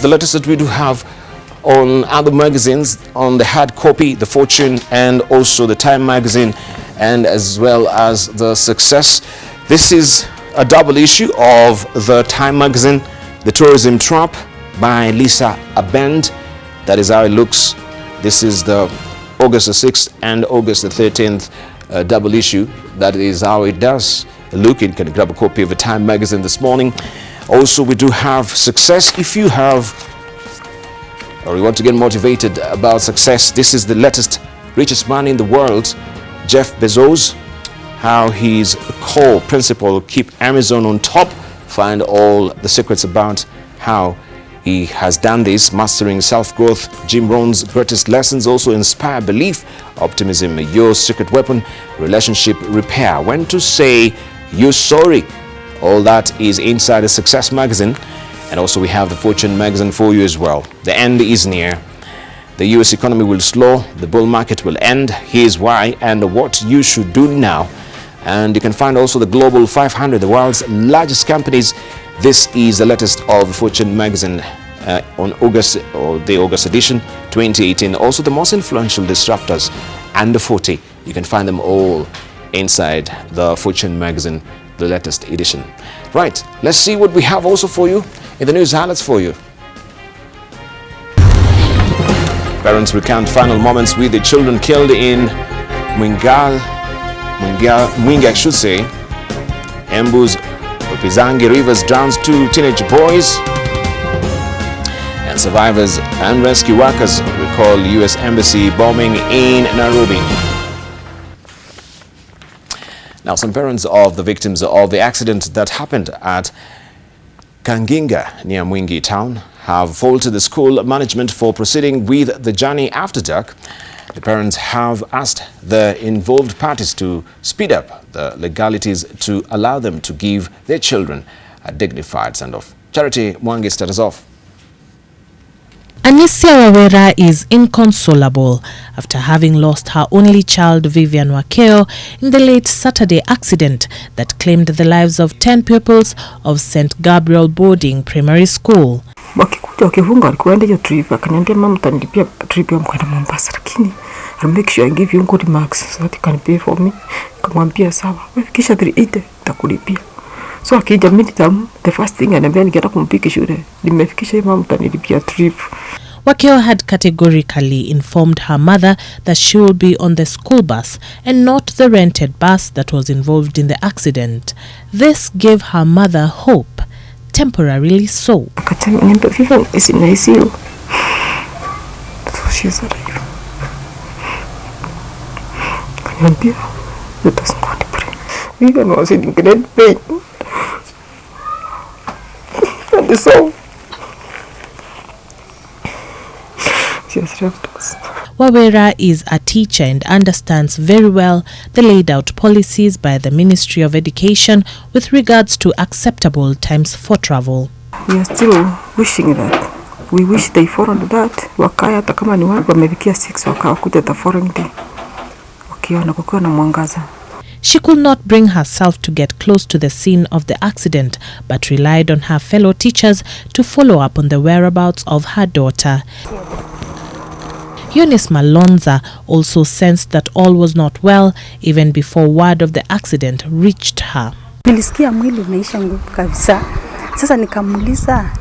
the latest that we do have on other magazines, on the hard copy, the Fortune and also the Time magazine, and as well as the Success. This is a double issue of the Time magazine, The Tourism Trap by Lisa Abend. That is how it looks. This is the August the 6th and August the 13th double issue. That is how it does look. You can grab a copy of the Time magazine this morning. Also, we do have Success. If you have or you want to get motivated about success, this is the latest richest man in the world, Jeff Bezos, how his core principle, keep Amazon on top. Find all the secrets about how he has done this, mastering self-growth, Jim Rohn's greatest lessons, also inspire belief, optimism, your secret weapon, relationship repair, when to say you're sorry. All that is inside the Success magazine. And also we have the Fortune magazine for you as well. The end is near. The US economy will slow, the bull market will end. Here's why and what you should do now. And you can find also the Global 500, the world's largest companies. This is the latest of the Fortune magazine on August, or the August edition 2018. Also the most influential disruptors under 40. You can find them all inside the Fortune magazine, the latest edition. Right, let's see what we have also for you in the news highlights for you. Parents recount final moments with the children killed in Mwinga, I should say. Embu's Pizangi Rivers drowns 2 teenage boys. And survivors and rescue workers recall US Embassy bombing in Nairobi. Now, some parents of the victims of the accident that happened at Kanginga near Mwingi town have faulted the school management for proceeding with the journey after dark. The parents have asked the involved parties to speed up the legalities to allow them to give their children a dignified send-off. Charity Mwangi starts us off. Anisia Wawera is inconsolable after having lost her only child Vivian Wakeo in the late Saturday accident that claimed the lives of 10 pupils of St. Gabriel Boarding Primary School. Wakikuja wakifunga walikuenda hiyo trip, akaniambia mama utanilipia trip ya mkwenda Mombasa, lakini I'll make sure I give you good marks so that you can pay for me. Nikamwambia sawa, kisha 380 nitakulipia. So akija midterm, the first thing ananiambia nikienda kumpiki shule, nimefikisha mama utanilipia trip. Wakeo had categorically informed her mother that she will be on the school bus and not the rented bus that was involved in the accident. This gave her mother hope, temporarily so. Akaniambia Vivian is in ICU. So she's alive. Akaniambia let us go to pray. Vivian was in great pain. And so she has left us. Wawera is a teacher and understands very well the laid out policies by the Ministry of Education with regards to acceptable times for travel. We are still wishing that. We wish they followed that. Wakaya hata kama ni watu wamefikia 6 wakakuja the following day. Wakiona kukiwa na mwangaza. She could not bring herself to get close to the scene of the accident, but relied on her fellow teachers to follow up on the whereabouts of her daughter. Eunice Malonza also sensed that all was not well even before word of the accident reached her. Nilisikia mwili umeisha nguvu kabisa. Sasa nikauliza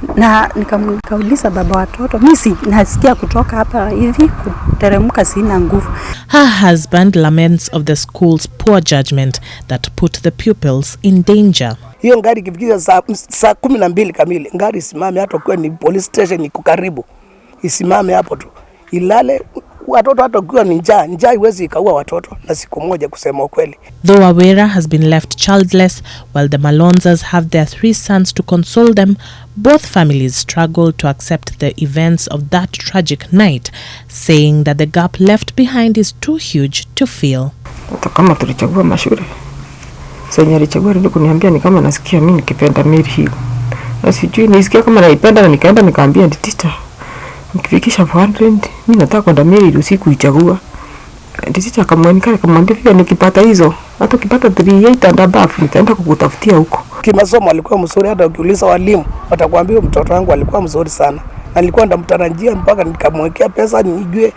baba watoto, mimi nasikia kutoka hapa hivi kuteremka sina nguvu. Her husband laments of the school's poor judgment that put the pupils in danger. Hiyo ngari kifikisha saa 12 kamili, ngari isimame hata kwa ni police station iko karibu. Isimame hapo tu. Ilale watoto hata kwa ni njaa iwezi ikaua watoto na siku moja kusema ukweli. Though Wawera has been left childless while the Malonzas have their 3 sons to console them, both families struggle to accept the events of that tragic night, saying that the gap left behind is too huge to fill. Hata kama tulichagua mashule, sasa nilichagua ndio kuniambia ni kama nasikia mimi nikipenda Mary Hill. Na sijui nisikia kama naipenda na nikaenda nikaambia teacher nikifikisha 400 mimi nataka kwenda Mary usiku ichagua. Teacher akamwambia nikipata hizo hata ukipata 38 and above nitaenda kukutafutia huko. Kimasomo alikuwa mzuri, hata ukiuliza walimu watakwambia mtoto wangu alikuwa mzuri sana. na nilikuwa ndamtarajia mpaka nikamwekea pesa nijue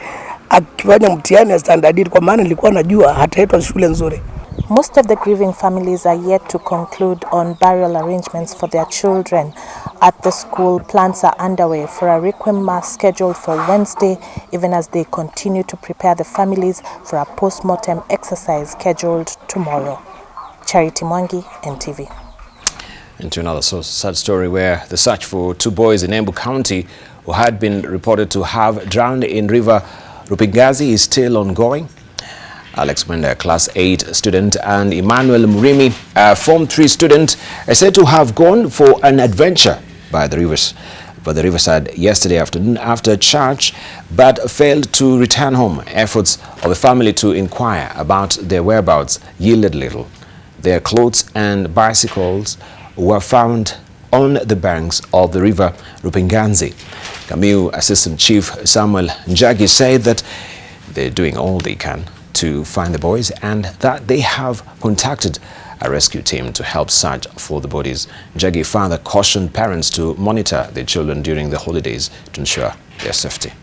akifanya mtihani ya standard 8 kwa maana nilikuwa najua hataitwa shule nzuri. Most of the grieving families are yet to conclude on burial arrangements for their children. At the school, plans are underway for a requiem mass scheduled for Wednesday, even as they continue to prepare the families for a post-mortem exercise scheduled tomorrow. Charity Mwangi, NTV. Into another sad story where the search for two boys in Embu County who had been reported to have drowned in River Rupingazi is still ongoing. Alex Mwenda, a Class 8 student, and Emmanuel Murimi, a Form 3 student, are said to have gone for an adventure by the riverside yesterday afternoon after church, but failed to return home. Efforts of the family to inquire about their whereabouts yielded little. Their clothes and bicycles were found on the banks of the river Rupinganzi. Kamiu Assistant Chief Samuel Njagi said that they're doing all they can to find the boys and that they have contacted a rescue team to help search for the bodies. Njagi further cautioned parents to monitor their children during the holidays to ensure their safety.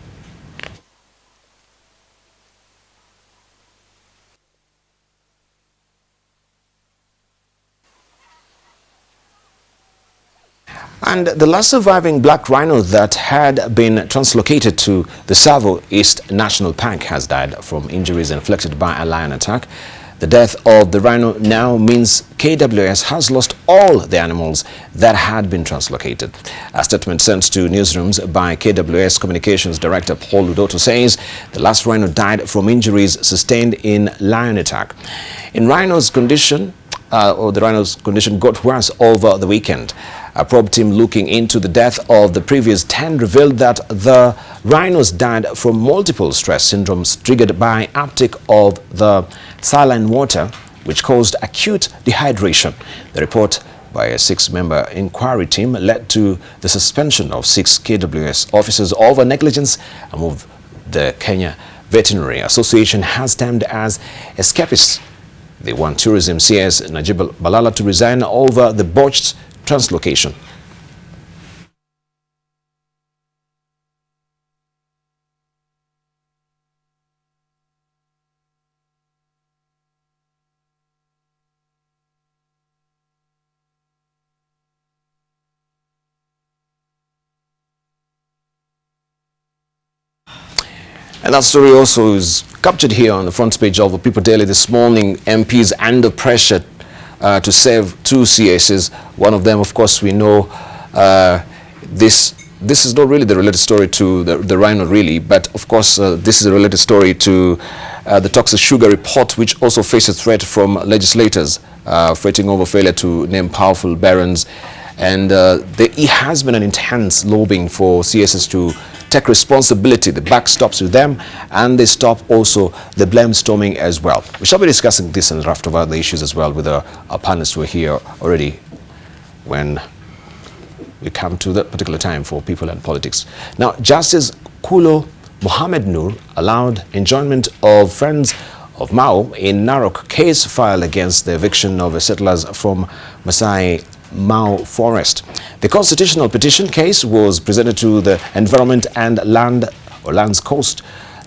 And the last surviving black rhino that had been translocated to the Savo East National Park has died from injuries inflicted by a lion attack. The death of the rhino now means KWS has lost all the animals that had been translocated. A statement sent to newsrooms by KWS Communications Director Paul Ludoto says the last rhino died from injuries sustained in lion attack. The rhino's condition got worse over the weekend. A probe team looking into the death of the previous 10 revealed that the rhinos died from multiple stress syndromes triggered by uptake of the saline water, which caused acute dehydration. The report by a 6-member inquiry team led to the suspension of 6 KWS officers over negligence, a move the Kenya Veterinary Association has termed as escapists. They want Tourism CS Najib Balala to resign over the botched translocation. And that story also is captured here on the front page of the People Daily this morning. MPs under pressure to save 2 CSs. One of them, of course, we know this is not really the related story to the rhino, really, but of course this is a related story to the toxic sugar report, which also faces threat from legislators fighting over failure to name powerful barons. And there has been an intense lobbying for CSs to take responsibility. The buck stops with them, and they stop also the blame storming as well. We shall be discussing this and raft of other issues as well with our panelists who are here already when we come to that particular time for People and Politics. Now, Justice Kulo Mohammed Nur allowed enjoyment of Friends of Mao in Narok case filed against the eviction of settlers from Masai Mao Forest. The constitutional petition case was presented to the Environment and Lands Court,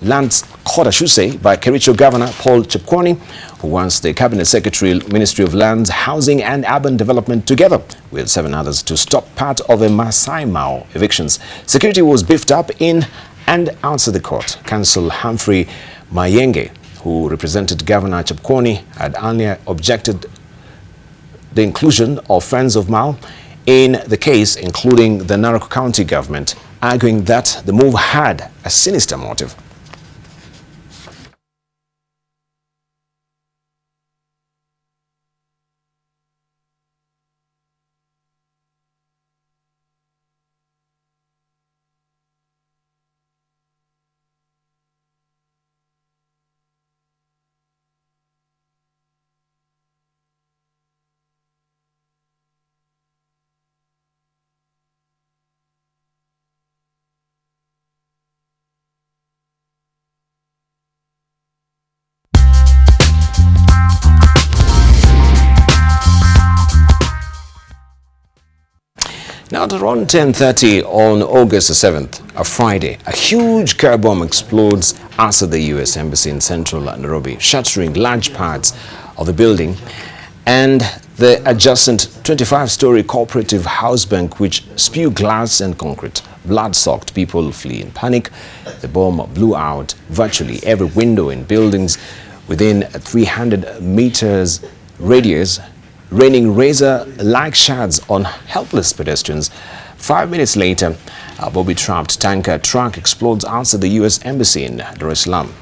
I should say, by Kericho Governor Paul Chepkwony, who wants the Cabinet Secretary, Ministry of Lands, Housing and Urban Development, together with 7 others, to stop part of a Masai Mao evictions. Security was beefed up in and outside the court. Counsel Humphrey Mayenge, who represented Governor Chepkwony, had earlier objected the inclusion of Friends of Mao in the case, including the Narok County government, arguing that the move had a sinister motive. Now, at around 10:30 on August the 7th, Friday, a huge car bomb explodes outside the U.S. Embassy in central Nairobi, shattering large parts of the building and the adjacent 25-story cooperative house bank, which spewed glass and concrete. Blood-soaked people flee in panic. The bomb blew out virtually every window in buildings within 300 meters radius, raining razor-like shards on helpless pedestrians. 5 minutes later, a booby-trapped tanker truck explodes outside the U.S. Embassy in Dar es Salaam.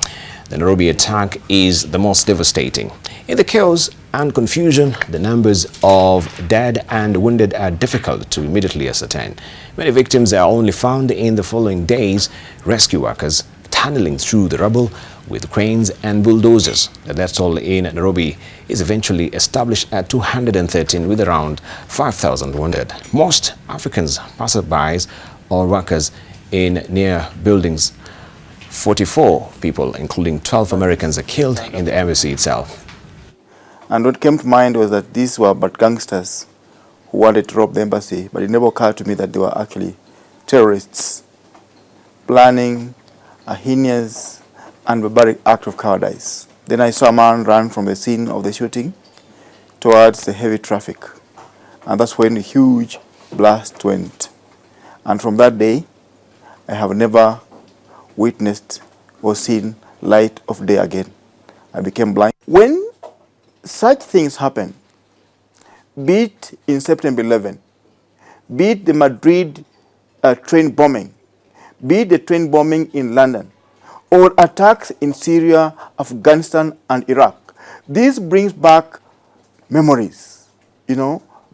The Nairobi attack is the most devastating. In the chaos and confusion, the numbers of dead and wounded are difficult to immediately ascertain. Many victims are only found in the following days. Rescue workers tunneling through the rubble with cranes and bulldozers. The death toll in Nairobi is eventually established at 213, with around 5,000 wounded. Most Africans, passerbys or workers in near buildings. 44 people, including 12 Americans, are killed in the embassy itself. And what came to mind was that these were but gangsters who wanted to rob the embassy, but it never occurred to me that they were actually terrorists planning a heinous and barbaric act of cowardice. Then I saw a man run from the scene of the shooting towards the heavy traffic, and that's when the huge blast went. And from that day, I have never witnessed or seen light of day again. I became blind. When such things happen, be it in September 11, be it the Madrid train bombing, be it the train bombing in London, or attacks in Syria, Afghanistan, and Iraq, this brings back memories,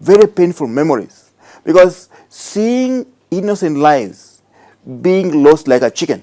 very painful memories, because seeing innocent lives being lost like a chicken,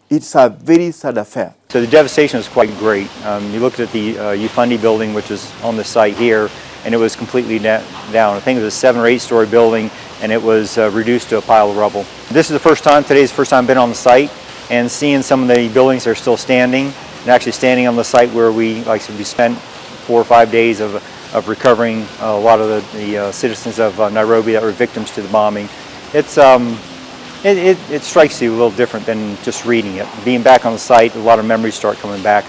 it's a very sad affair. So the devastation was quite great. You looked at the Ufundi building, which is on the site here, and it was completely down. I think it was a 7 or 8 story building, and it was reduced to a pile of rubble. Today's the first time I've been on the site, and seeing some of the buildings that are still standing, and actually standing on the site where we spent 4 or 5 days of recovering a lot of the citizens of Nairobi that were victims to the bombing. It strikes you a little different than just reading it. Being back on the site, a lot of memories start coming back.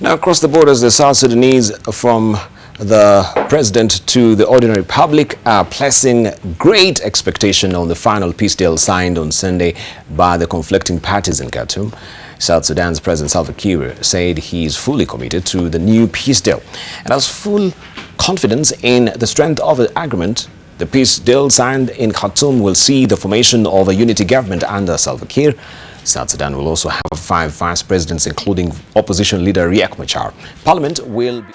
Now, across the borders, the South Sudanese, from the president to the ordinary public, are placing great expectation on the final peace deal signed on Sunday by the conflicting parties in Khartoum. South Sudan's President Salva Kiir said he is fully committed to the new peace deal and has full confidence in the strength of the agreement. The peace deal signed in Khartoum will see the formation of a unity government under Salva Kiir. South Sudan will also have 5 vice presidents, including opposition leader Riek Machar. Parliament will be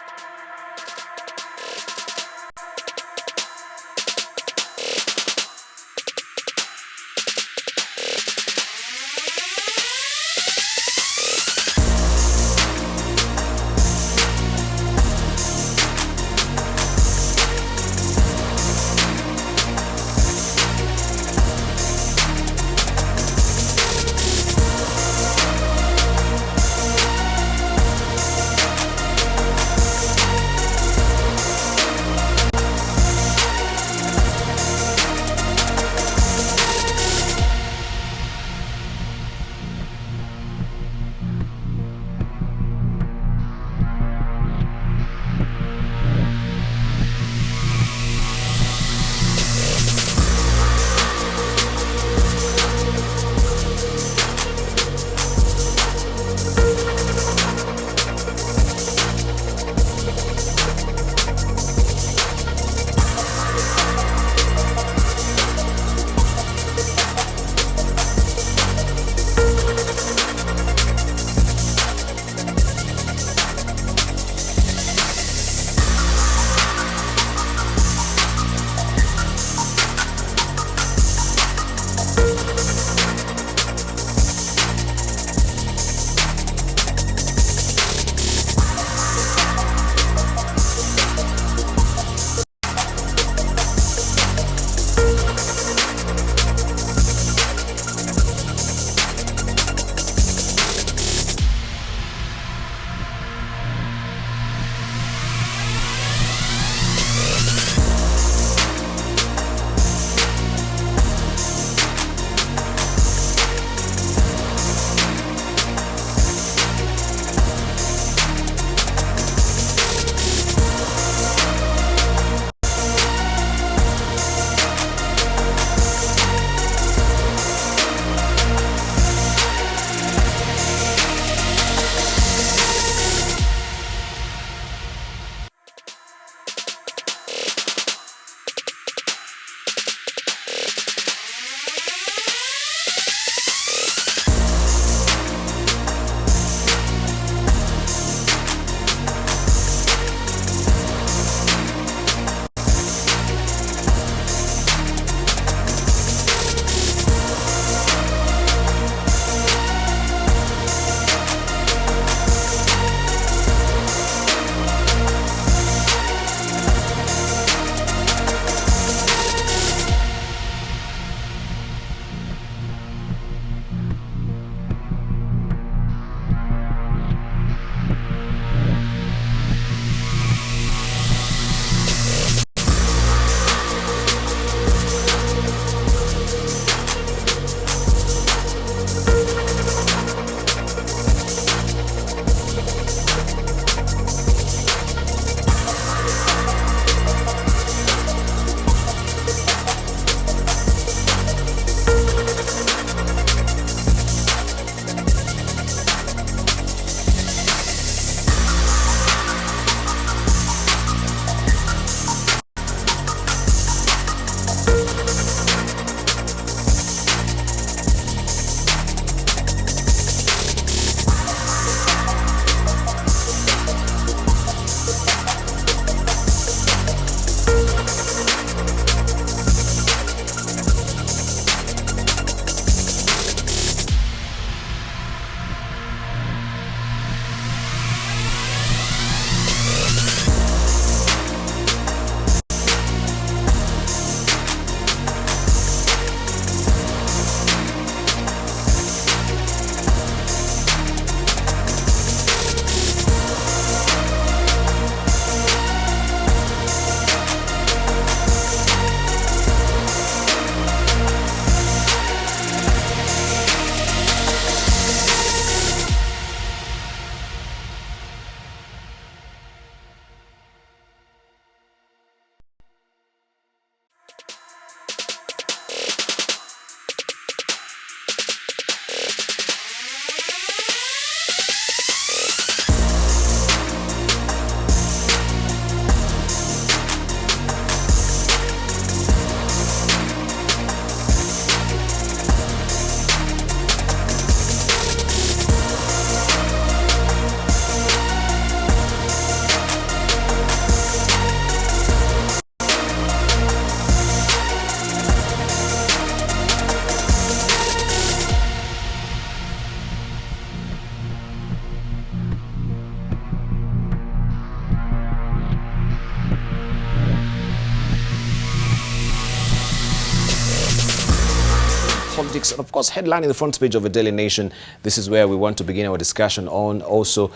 6. And of course, headlining the front page of the Daily Nation, this is where we want to begin our discussion on. Also,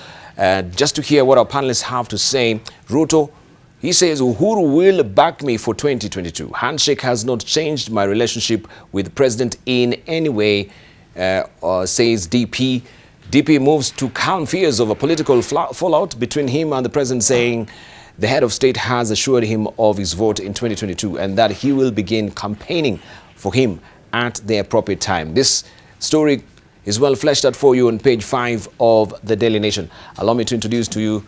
just to hear what our panelists have to say. Ruto, he says, Uhuru will back me for 2022. Handshake has not changed my relationship with the president in any way, says DP. DP moves to calm fears of a political fallout between him and the president, saying the head of state has assured him of his vote in 2022 and that he will begin campaigning for him at the appropriate time. This story is well fleshed out for you on page 5 of the Daily Nation. Allow me to introduce to you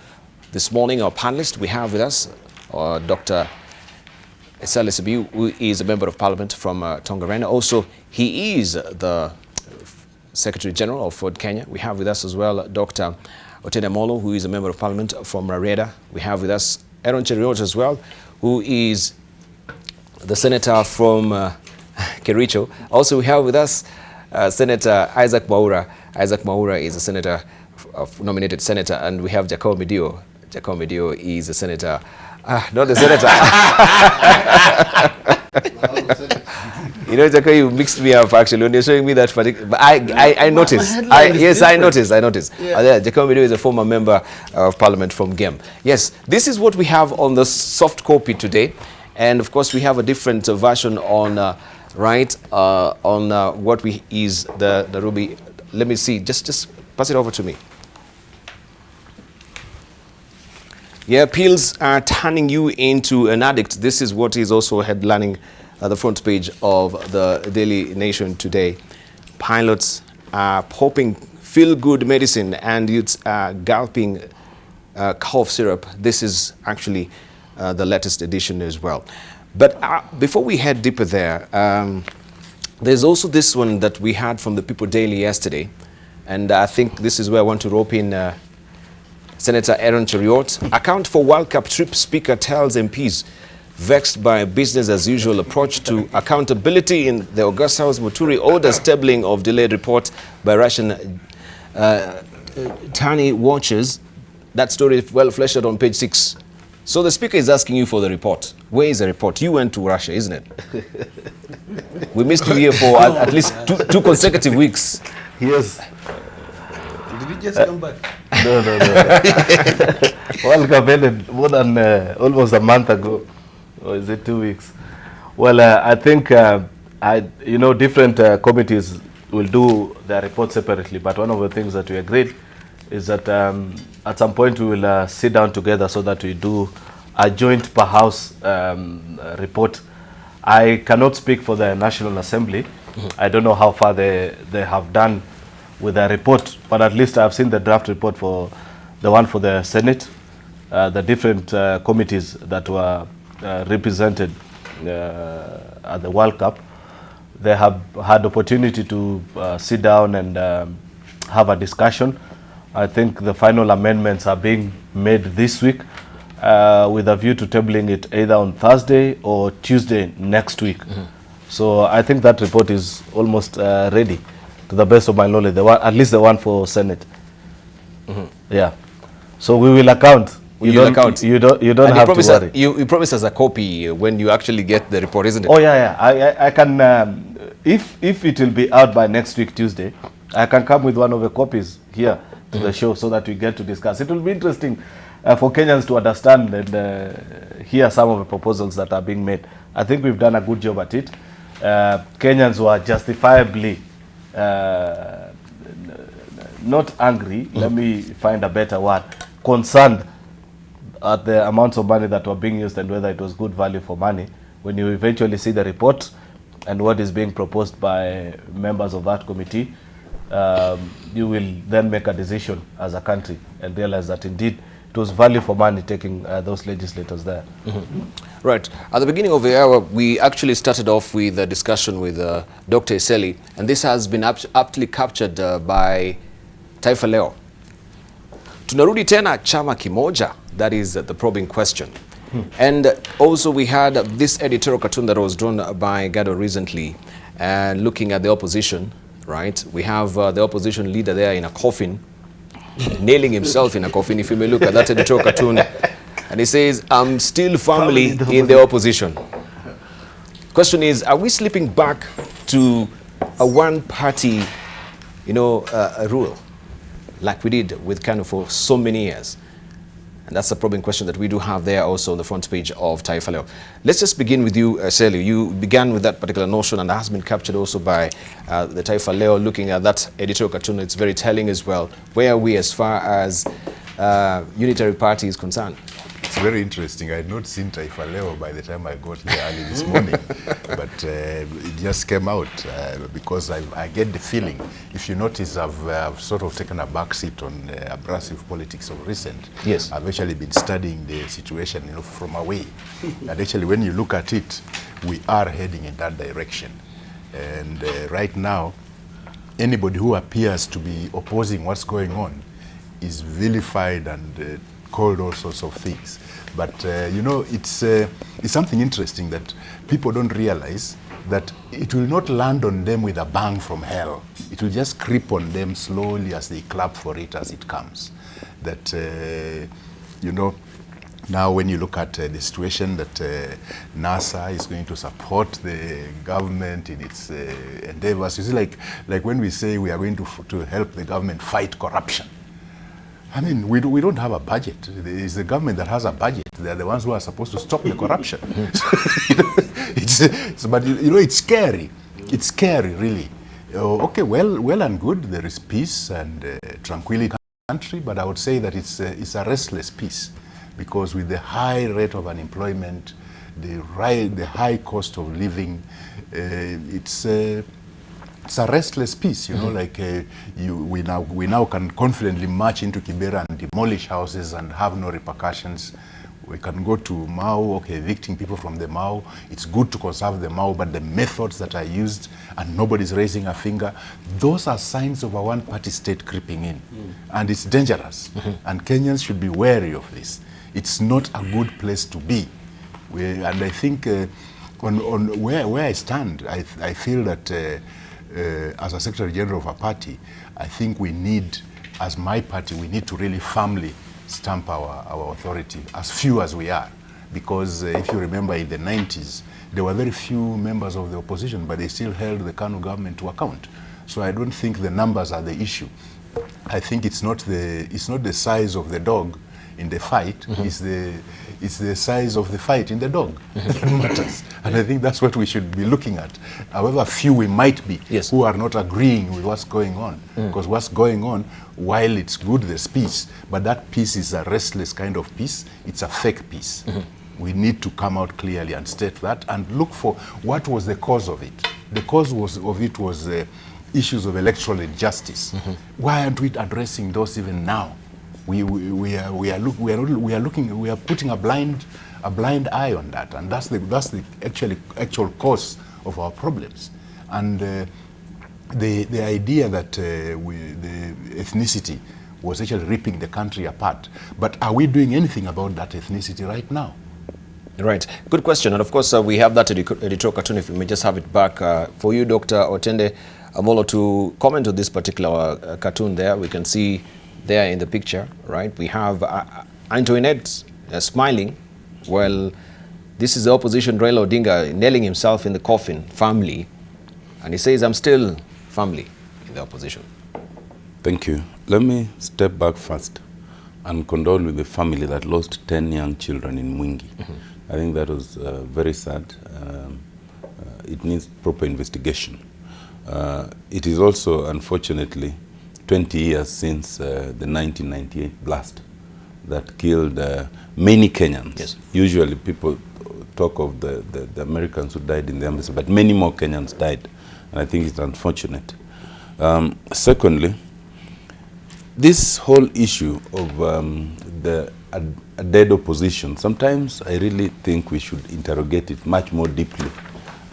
this morning our panelist. We have with us Dr. Esale Sibiu, who is a member of parliament from Tongarena. Also, he is the Secretary General of Ford Kenya. We have with us as well Dr. Otene Molo, who is a member of parliament from Rarieda. We have with us Aaron Cheriot as well, who is the senator from Kericho. Also, we have with us Senator Isaac Mwaura. Isaac Mwaura is a senator, nominated senator, and we have Jacob Medio. Jacob Medio is a senator. Not the senator. You know, Jacob, you mixed me up actually when you're showing me that particular. But I noticed. Yes, I noticed. Yeah. Jacob Medio is a former member of parliament from GEM. Yes, this is what we have on the soft copy today. And of course, we have a different version on, what is the Ruby. Let me see. Just pass it over to me. Yeah, pills are turning you into an addict. This is what is also headlining the front page of the Daily Nation today. Pilots are popping feel-good medicine and youths are gulping cough syrup. This is actually the latest edition as well. But before we head deeper there, there's also this one that we had from the People Daily yesterday. And I think this is where I want to rope in Senator Aaron Cheriot. Account for World Cup trip, Speaker tells MPs vexed by business as usual approach to accountability in the August House. Muturi orders tabling of delayed report by Russian Tani watchers. That story is well fleshed out on page 6. So the speaker is asking you for the report. Where is the report? You went to Russia, isn't it? We missed you here for at least two consecutive weeks. Yes. Did you just come back? No. World Cup ended more than almost a month ago. Or is it 2 weeks? Well, I think, different committees will do their report separately. But one of the things that we agreed is that at some point we will sit down together so that we do a joint per house report. I cannot speak for the National Assembly. I don't know how far they have done with the report, but at least I've seen the draft report for the one for the Senate, the different committees that were represented at the World Cup. They have had opportunity to sit down and have a discussion. I think the final amendments are being made this week with a view to tabling it either on Thursday or Tuesday next week. So I think that report is almost ready, to the best of my knowledge, at least the one for Senate. Yeah. So we will account. You don't have to worry. You promise us a copy when you actually get the report, isn't it? Oh yeah. I can, if it will be out by next week Tuesday, I can come with one of the copies here to the show so that we get to discuss. It will be interesting for Kenyans to understand and hear some of the proposals that are being made. I think we've done a good job at it. Kenyans were justifiably not angry, let me find a better word, concerned at the amounts of money that were being used and whether it was good value for money. When you eventually see the report and what is being proposed by members of that committee, you will then make a decision as a country and realize that indeed it was value for money taking those legislators there. Right. At the beginning of the hour, we actually started off with a discussion with Dr. Eseli, and this has been aptly captured by Taifa Leo. Tunarudi tena chama kimoja? That is the probing question. And also we had this editorial cartoon that was drawn by Gado recently, and looking at the opposition, right? We have the opposition leader there in a coffin, nailing himself in a coffin, if you may look at that editorial cartoon. And he says, I'm still firmly in the opposition. Question is, are we slipping back to a one-party, rule, like we did with Kanu for so many years? And that's a probing question that we do have there also on the front page of Taifa Leo. Let's just begin with you, Sally. You began with that particular notion, and that has been captured also by the Taifa Leo. Looking at that editorial cartoon, it's very telling as well. Where are we as far as unitary party is concerned? It's very interesting. I had not seen Taifa Leo by the time I got here early this morning, but it just came out because I get the feeling, if you notice, I've sort of taken a back seat on abrasive politics of recent. Yes. I've actually been studying the situation from away. And actually, when you look at it, we are heading in that direction. And right now, anybody who appears to be opposing what's going on is vilified and called all sorts of things. But it's something interesting that people don't realize, that it will not land on them with a bang from hell. It will just creep on them slowly as they clap for it as it comes. That now when you look at the situation that NASA is going to support the government in its endeavors, you see, like when we say we are going to help the government fight corruption. I mean, we don't have a budget. It's the government that has a budget. They're the ones who are supposed to stop the corruption. But it's scary. It's scary, really. Okay, well and good. There is peace and tranquility in the country, but I would say that it's a restless peace, because with the high rate of unemployment, the high cost of living, it's a restless peace, we now can confidently march into Kibera and demolish houses and have no repercussions. We can go to Mau, evicting people from the Mau. It's good to conserve the Mau, but the methods that are used and nobody's raising a finger, those are signs of a one-party state creeping in. And it's dangerous. And Kenyans should be wary of this. It's not a good place to be. And I think on where I stand, I feel that as a Secretary General of a party, I think we need, as my party, we need to really firmly stamp our authority, as few as we are. Because if you remember, in the 90s, there were very few members of the opposition, but they still held the Kanu government to account. So I don't think the numbers are the issue. I think it's not the size of the dog in the fight, it's the size of the fight in the dog that matters. And I think that's what we should be looking at. However few we might be, yes, who are not agreeing with what's going on. Because what's going on, while it's good, there's peace, but that peace is a restless kind of peace. It's a fake peace. We need to come out clearly and state that and look for what was the cause of it. The cause of it was issues of electoral injustice. Why aren't we addressing those even now? We are putting a blind eye on that, and that's the actual cause of our problems. And the idea that the ethnicity was actually ripping the country apart. But are we doing anything about that ethnicity right now? Right. Good question. And of course, we have that editorial cartoon, if we may just have it back for you, Dr. Otende Amolo, to comment on this particular cartoon there. We can see there in the picture, right? We have Antoinette smiling. Well, this is the opposition, Raila Odinga, nailing himself in the coffin, firmly. And he says, I'm still firmly in the opposition. Thank you. Let me step back first and condole with the family that lost 10 young children in Mwingi. I think that was very sad. It needs proper investigation. It is also, unfortunately, 20 years since the 1998 blast that killed many Kenyans. Yes. Usually people talk of the Americans who died in the embassy, but many more Kenyans died. And I think it's unfortunate. Secondly, this whole issue of a dead opposition, sometimes I really think we should interrogate it much more deeply.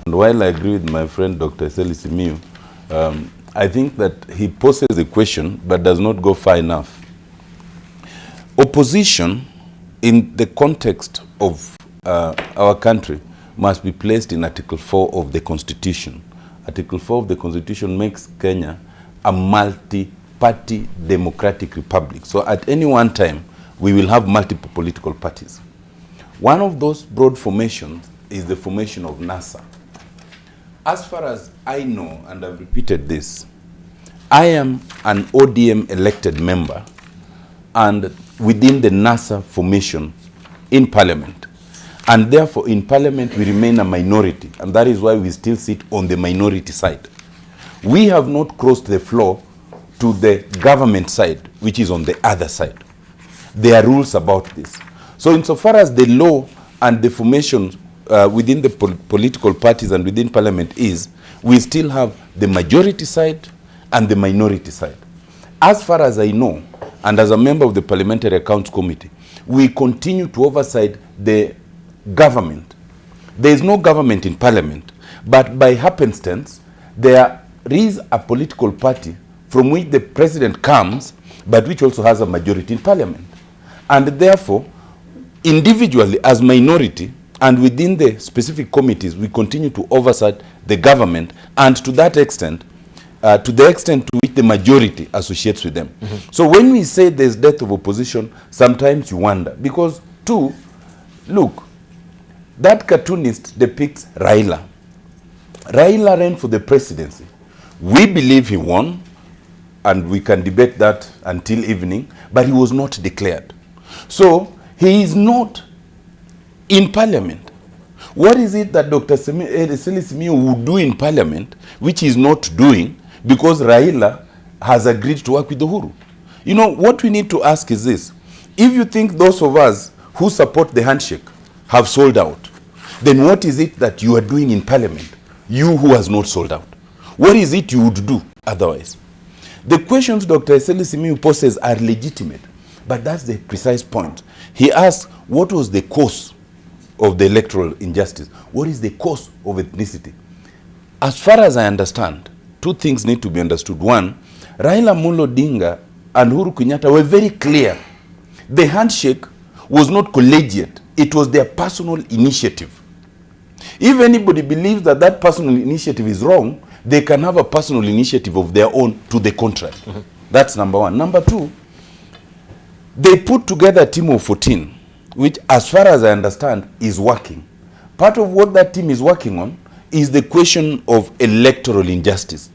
And while I agree with my friend Dr. Eseli Simiyu, I think that he poses the question but does not go far enough. Opposition in the context of our country must be placed in Article 4 of the Constitution. Article 4 of the Constitution makes Kenya a multi-party democratic republic. So at any one time, we will have multiple political parties. One of those broad formations is the formation of NASA. As far as I know, and I've repeated this, I am an ODM elected member and within the NASA formation in Parliament. And therefore, in Parliament, we remain a minority. And that is why we still sit on the minority side. We have not crossed the floor to the government side, which is on the other side. There are rules about this. So insofar as the law and the formation within the political parties and within Parliament is, we still have the majority side and the minority side. As far as I know, and as a member of the Parliamentary Accounts Committee, we continue to oversight the government. There is no government in Parliament, but by happenstance, there is a political party from which the president comes, but which also has a majority in Parliament. And therefore, individually as minority and within the specific committees, we continue to oversight the government, and to that extent, to the extent to which the majority associates with them. So when we say there's death of opposition, sometimes you wonder, because look, that cartoonist depicts Raila. Raila ran for the presidency. We believe he won, and we can debate that until evening, but he was not declared. So he is not in Parliament. What is it that Dr. Simiyu would do in Parliament, which he is not doing, because Raila has agreed to work with Uhuru? You know, what we need to ask is this. If you think those of us who support the handshake have sold out, then what is it that you are doing in Parliament, you who has not sold out? What is it you would do otherwise? The questions Dr. Simiyu poses are legitimate, but that's the precise point. He asked, what was the cause of the electoral injustice? What is the cause of ethnicity? As far as I understand, two things need to be understood. One, Raila Amolo Odinga and Uhuru Kenyatta were very clear. The handshake was not collegiate. It was their personal initiative. If anybody believes that that personal initiative is wrong, they can have a personal initiative of their own to the contrary. That's number one. Number two, they put together a team of 14, which, as far as I understand, is working. Part of what that team is working on is the question of electoral injustice.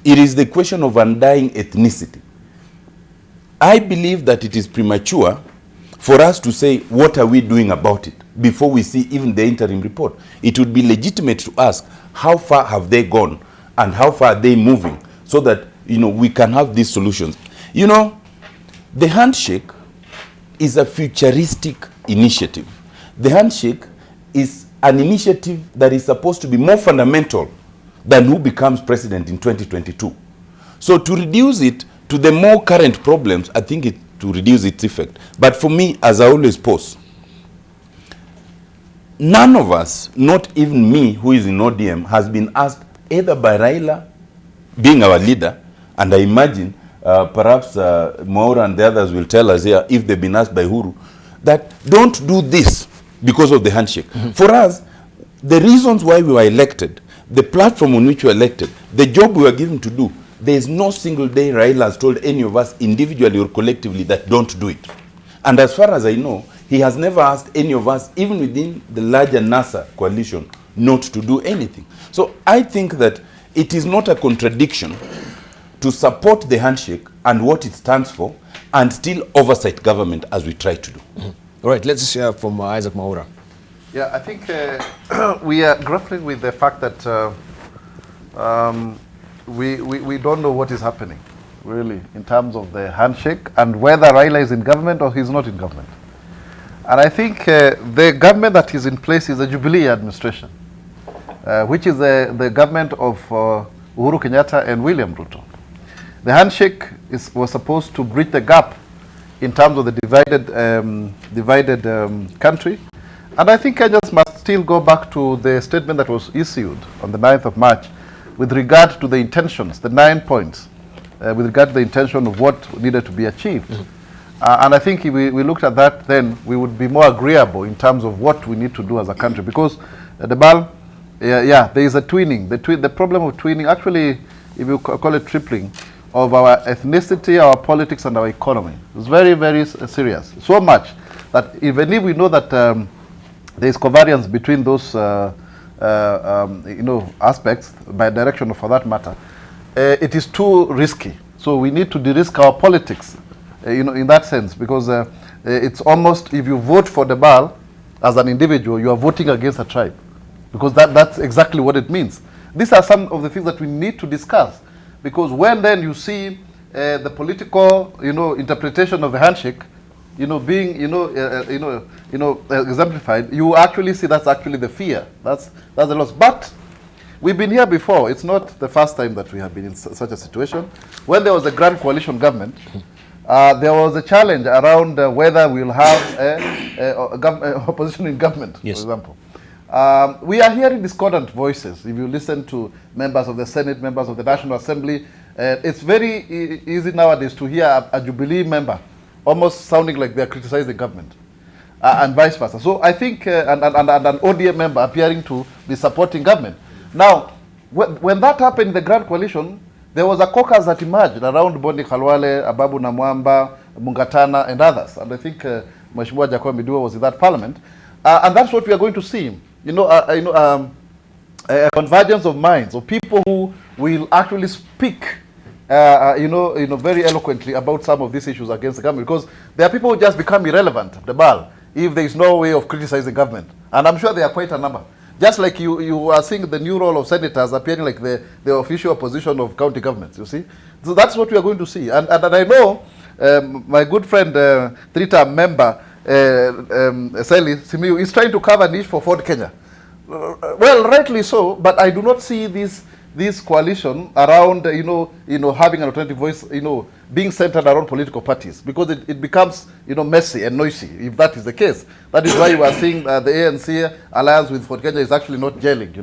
It is the question of undying ethnicity. I believe that it is premature for us to say, what are we doing about it, before we see even the interim report. It would be legitimate to ask, how far have they gone and how far are they moving, so that, you know, we can have these solutions. You know, the handshake is a futuristic initiative. The handshake is an initiative that is supposed to be more fundamental than who becomes president in 2022. So to reduce it to the more current problems, I think it to reduce its effect. But for me, as I always pose, none of us, not even me who is in ODM, has been asked either by Raila, being our leader, and I imagine perhaps Maura and the others will tell us here, if they've been asked by Uhuru, that don't do this because of the handshake. For us, the reasons why we were elected, the platform on which we were elected, the job we were given to do, there is no single day Raila has told any of us individually or collectively that don't do it. And as far as I know, he has never asked any of us, even within the larger NASA coalition, not to do anything. So I think that it is not a contradiction to support the handshake and what it stands for, and still oversight government as we try to do. All right, let's hear from Isaac Maura. Yeah, I think we are grappling with the fact that we don't know what is happening, really, in terms of the handshake and whether Raila is in government or he's not in government. And I think the government that is in place is the Jubilee administration, which is the government of Uhuru Kenyatta and William Ruto. The handshake was supposed to bridge the gap in terms of the divided country. And I think Kenyans must still go back to the statement that was issued on the 9th of March with regard to the intentions, the 9 points, with regard to the intention of what needed to be achieved. And I think if we looked at that, then we would be more agreeable in terms of what we need to do as a country. Because Debarl, there is a twinning. The problem of twinning, actually, if you call it tripling, of our ethnicity, our politics, and our economy. It's very, very serious. So much that even if we know that there is covariance between those aspects, by direction for that matter, it is too risky. So we need to de-risk our politics, in that sense, because it's almost, if you vote for Debarl as an individual, you are voting against a tribe, because that's exactly what it means. These are some of the things that we need to discuss, because when then you see the political, interpretation of the handshake, being, exemplified, you actually see that's actually the fear. That's the loss. But we've been here before. It's not the first time that we have been in such a situation. When there was a grand coalition government, there was a challenge around whether we'll have opposition in government, yes, for example. We are hearing discordant voices. If you listen to members of the Senate, members of the National Assembly, it's very easy nowadays to hear a Jubilee member almost sounding like they're criticizing the government, and vice versa. So I think, and an ODM member appearing to be supporting government. Now, when that happened in the Grand Coalition, there was a caucus that emerged around Bondi Khalwale, Ababu Namwamba, Mungatana, and others. And I think Mheshimiwa Jacob Midua was in that parliament. And that's what we are going to see. A convergence of minds, of people who will actually speak very eloquently about some of these issues against the government, because there are people who just become irrelevant, Debarl, if there is no way of criticizing government. And I'm sure there are quite a number. Just like you are seeing the new role of senators appearing like the official opposition of county governments, you see. So that's what we are going to see. And I know my good friend, three-term member, Sally Simiyu, is trying to cover niche for Ford Kenya. Well, rightly so, but I do not see this coalition around, having an alternative voice, being centered around political parties, because it becomes, messy and noisy, if that is the case. That is why you are seeing the ANC alliance with Ford Kenya is actually not gelling,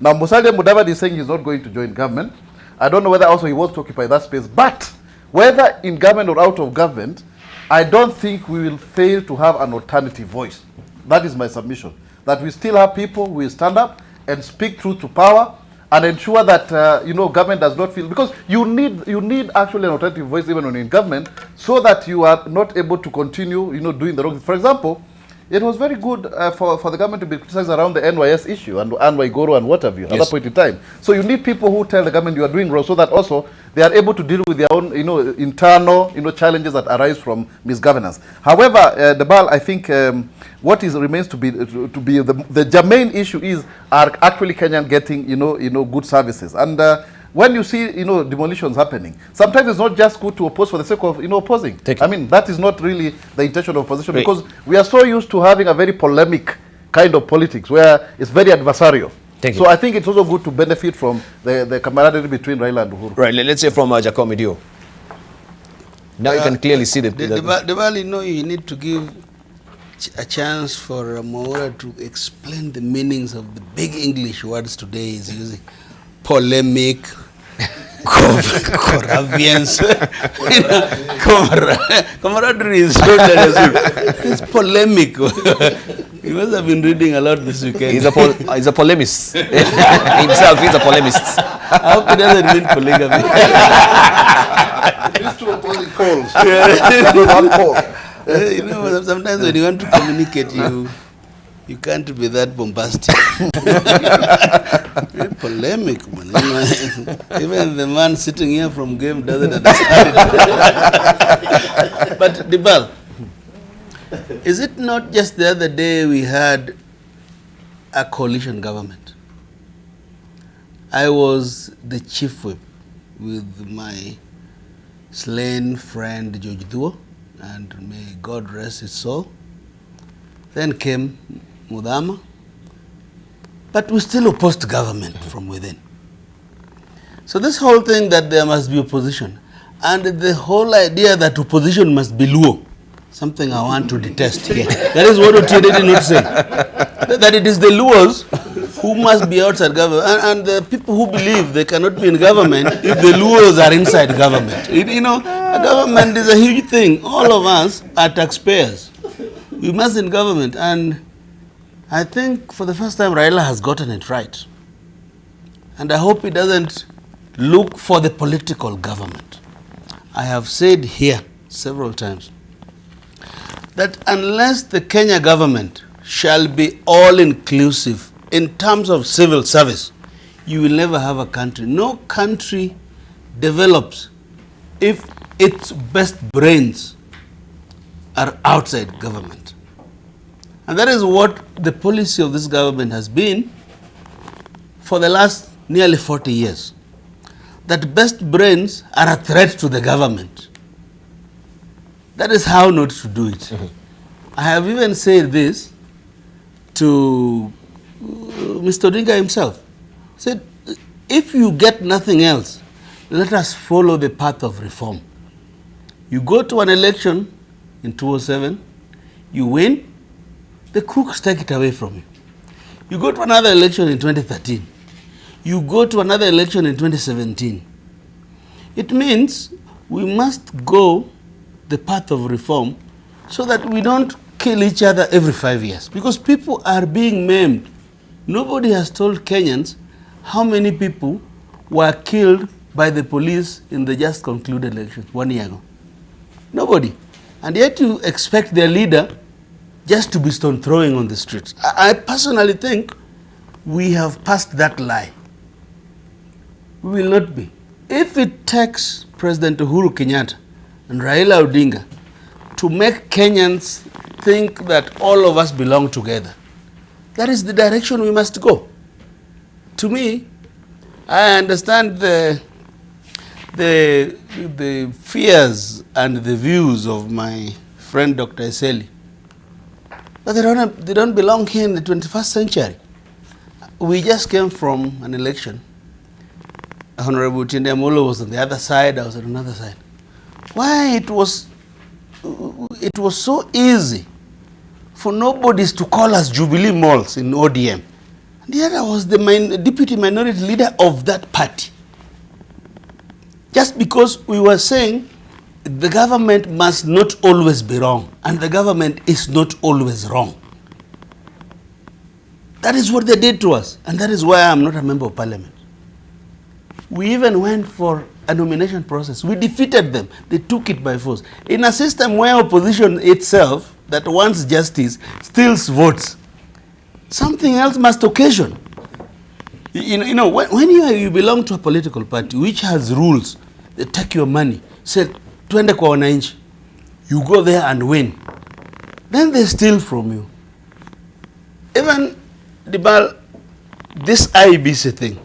Now, Musalia Mudavadi is saying he's not going to join government. I don't know whether also he wants to occupy that space, but whether in government or out of government, I don't think we will fail to have an alternative voice. That is my submission. That we still have people who will stand up and speak truth to power, and ensure that government does not feel, because you need actually an alternative voice even when in government, so that you are not able to continue doing the wrong thing. For example, it was very good for the government to be criticized around the NYS issue and Goro and what have you, at that point in time. So you need people who tell the government you are doing wrong, so that also they are able to deal with their own internal challenges that arise from misgovernance. However, Debarl, I think what remains to be the germane issue is, are actually Kenyan getting good services? And when you see demolitions happening, sometimes it's not just good to oppose for the sake of opposing. I mean, that is not really the intention of opposition, because we are so used to having a very polemic kind of politics where it's very adversarial. So I think it's also good to benefit from the camaraderie between Raila and Uhuru. Right, let's say from Jacob Midua. Now you can clearly see the Debarl, you need to give a chance for Maura to explain the meanings of the big English words today he's using. Polemic, corruptions, camaraderie is so it's polemic. He must have been reading a lot this weekend. He's a polemist. Himself, he's a polemist. I hope he doesn't mean polygamy. These two opposing poles. Sometimes when you want to communicate, you can't be that bombastic. Polemic, man. Even the man sitting here from game doesn't understand it. But Debarl, is it not just the other day we had a coalition government? I was the chief whip with my slain friend George Duo, and may God rest his soul. Then came Mudama, but we still opposed government from within. So this whole thing that there must be opposition, and the whole idea that opposition must be Luo, something I want to detest here. That is what Otiende did not say. That it is the Luos who must be outside government, and the people who believe they cannot be in government if the Luos are inside government. A government is a huge thing. All of us are taxpayers. We must in government, and I think for the first time Raila has gotten it right. And I hope he doesn't look for the political government. I have said here several times that unless the Kenya government shall be all-inclusive in terms of civil service, you will never have a country. No country develops if its best brains are outside government. And that is what the policy of this government has been for the last nearly 40 years. That best brains are a threat to the government. That is how not to do it. I have even said this to Mr. Odinga himself. He said, if you get nothing else, let us follow the path of reform. You go to an election in 2007, you win, the crooks take it away from you. You go to another election in 2013, you go to another election in 2017. It means we must go the path of reform so that we don't kill each other every 5 years, because people are being maimed. Nobody has told Kenyans how many people were killed by the police in the just concluded election 1 year ago. Nobody. And yet you expect their leader just to be stone throwing on the streets. I personally think we have passed that line. We will not be. If it takes President Uhuru Kenyatta and Raila Odinga to make Kenyans think that all of us belong together, that is the direction we must go. To me, I understand the fears and the views of my friend Dr. Eseli, but they don't belong here in the 21st century. We just came from an election. Honorable Tinde Amolo was on the other side, I was on another side. Why it was so easy for nobodies to call us Jubilee Malls in ODM. And yet I was the deputy minority leader of that party. Just because we were saying the government must not always be wrong, and the government is not always wrong. That is what they did to us, and that is why I am not a member of parliament. We even went for a nomination process. We defeated them. They took it by force. In a system where opposition itself, that wants justice, steals votes, something else must occasion. You know, when you belong to a political party which has rules, they take your money, say, twende kwa wananchi, you go there and win. Then they steal from you. Even Debarl, this IBC thing,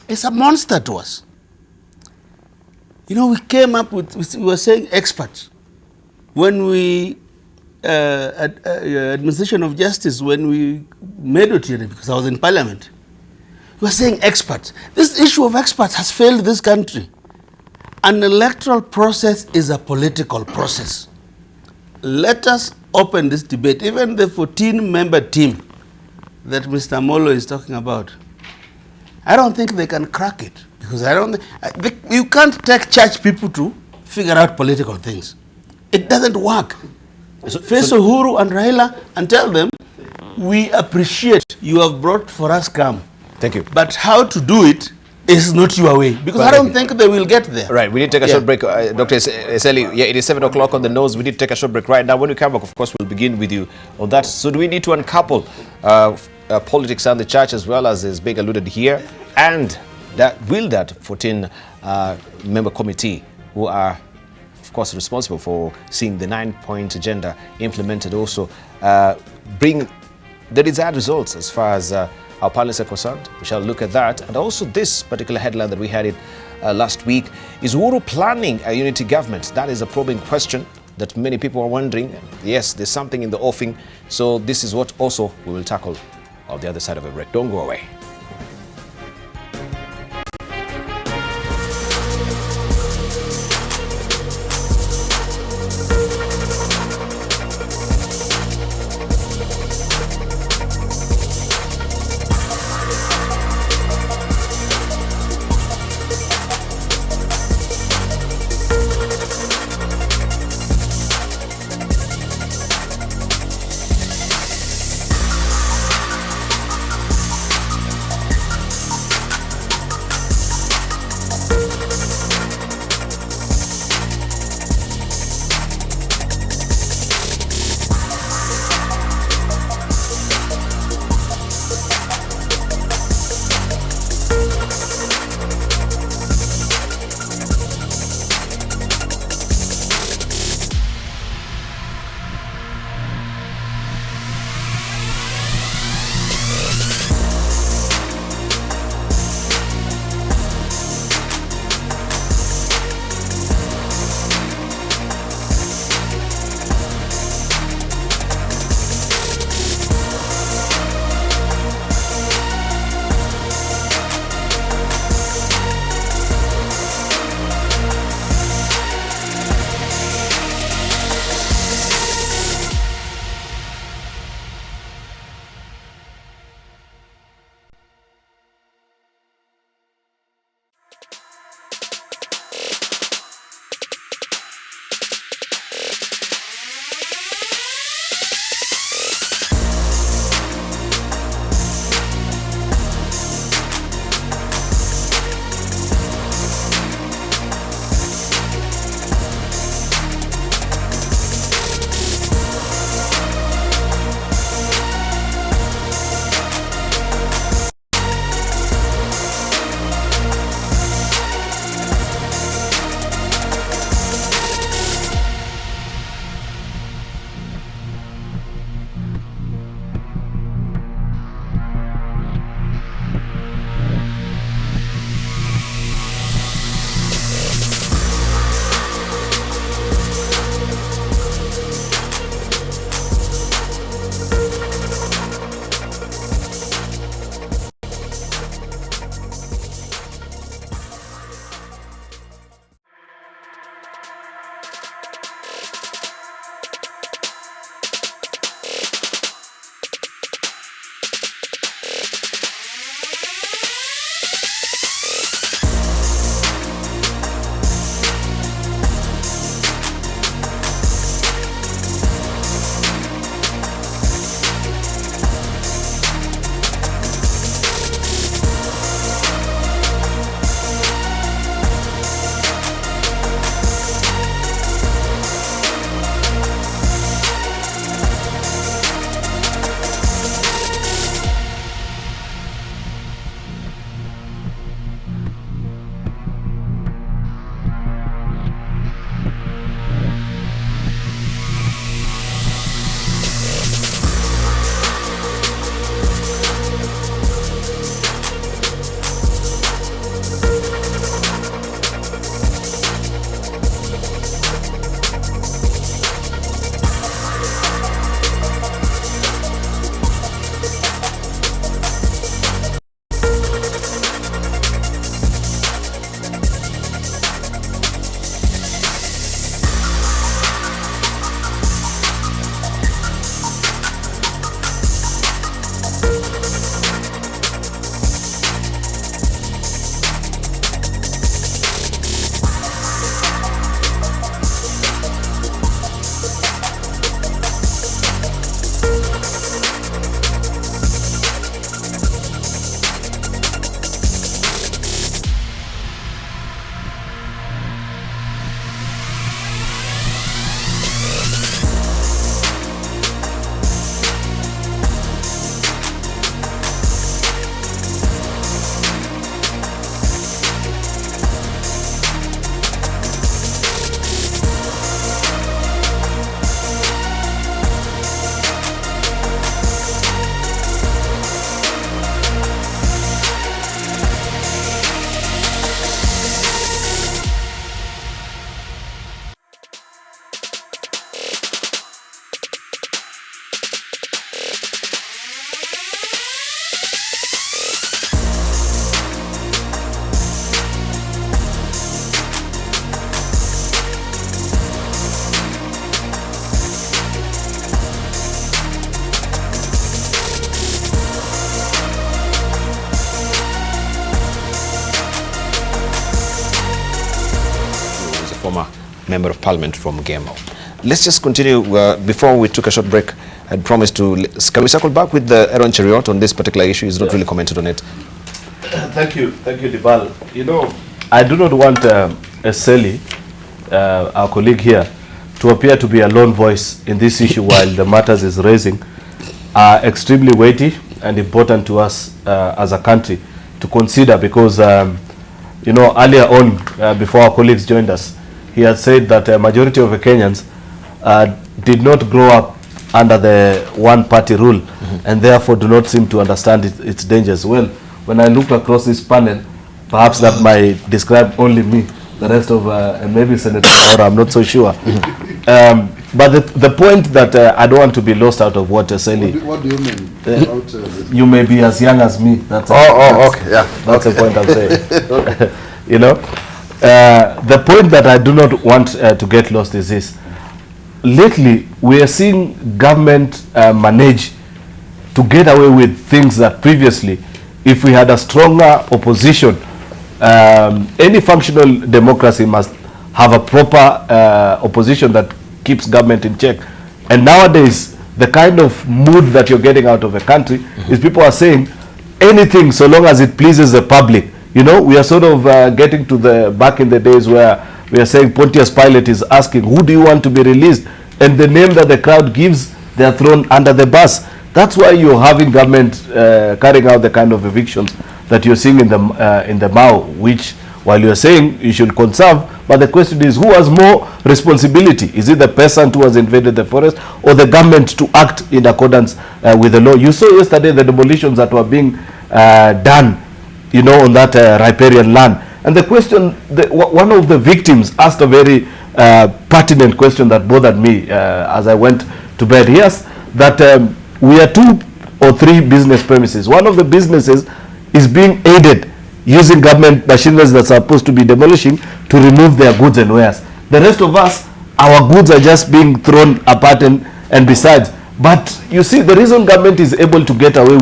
it's a monster to us. You know, we came up with, we were saying experts. When we, administration of justice, when we made it here, because I was in parliament, we were saying experts. This issue of experts has failed this country. An electoral process is a political process. Let us open this debate. Even the 14-member team that Mr. Molo is talking about, I don't think they can crack it, because you can't take church people to figure out political things. It doesn't work. So face Uhuru and Raila and tell them, we appreciate you have brought for us calm. Thank you. But how to do it is not your way, because I don't think they will get there. Right, we need to take a short break. Dr. Eseli, yeah, it is 7 o'clock on the nose. We need to take a short break right now. When we come back, of course, we'll begin with you on that. So do we need to uncouple politics and the church, as well as is being alluded here, and that 14-member committee who are, of course, responsible for seeing the 9-point agenda implemented, also bring the desired results as far as our panelists are concerned? We shall look at that. And also this particular headline that we had it last week, is Uhuru planning a unity government? That is a probing question that many people are wondering. Yes, there's something in the offing. So this is what also we will tackle on the other side of a break. Don't go away. Member of Parliament from Gemo. Let's just continue. Before we took a short break, I had promised to, can we circle back with Aaron Cheriot on this particular issue? He's not really commented on it. Thank you, Debarl. You know, I do not want Eseli, our colleague here, to appear to be a lone voice in this issue while the matters is raising are extremely weighty and important to us as a country to consider, because you know, earlier on, before our colleagues joined us, he had said that a majority of the Kenyans did not grow up under the one-party rule, and therefore do not seem to understand its dangers. Well, when I look across this panel, perhaps that might describe only me. The rest of maybe Senator Maura, I'm not so sure. But the point that I don't want to be lost out of what Eseli. What do you mean? You may be as young as me. That's okay, yeah. That's the point I'm saying. You know, the point that I do not want to get lost is this. Lately, we are seeing government manage to get away with things that previously, if we had a stronger opposition, any functional democracy must have a proper opposition that keeps government in check. And nowadays, the kind of mood that you're getting out of the country is people are saying anything so long as it pleases the public. You know, we are sort of getting to the back in the days where we are saying Pontius Pilate is asking, who do you want to be released? And the name that the crowd gives, they are thrown under the bus. That's why you're having government carrying out the kind of evictions that you're seeing in the Mao, which, while you're saying you should conserve, but the question is, who has more responsibility? Is it the peasant who has invaded the forest, or the government to act in accordance with the law? You saw yesterday the demolitions that were being done, you know, on that riparian land. And the question, one of the victims asked a very pertinent question that bothered me as I went to bed. He asked that we are 2 or 3 business premises. One of the businesses is being aided using government machineries that's supposed to be demolishing to remove their goods and wares. The rest of us, our goods are just being thrown apart and besides. But you see, the reason government is able to get away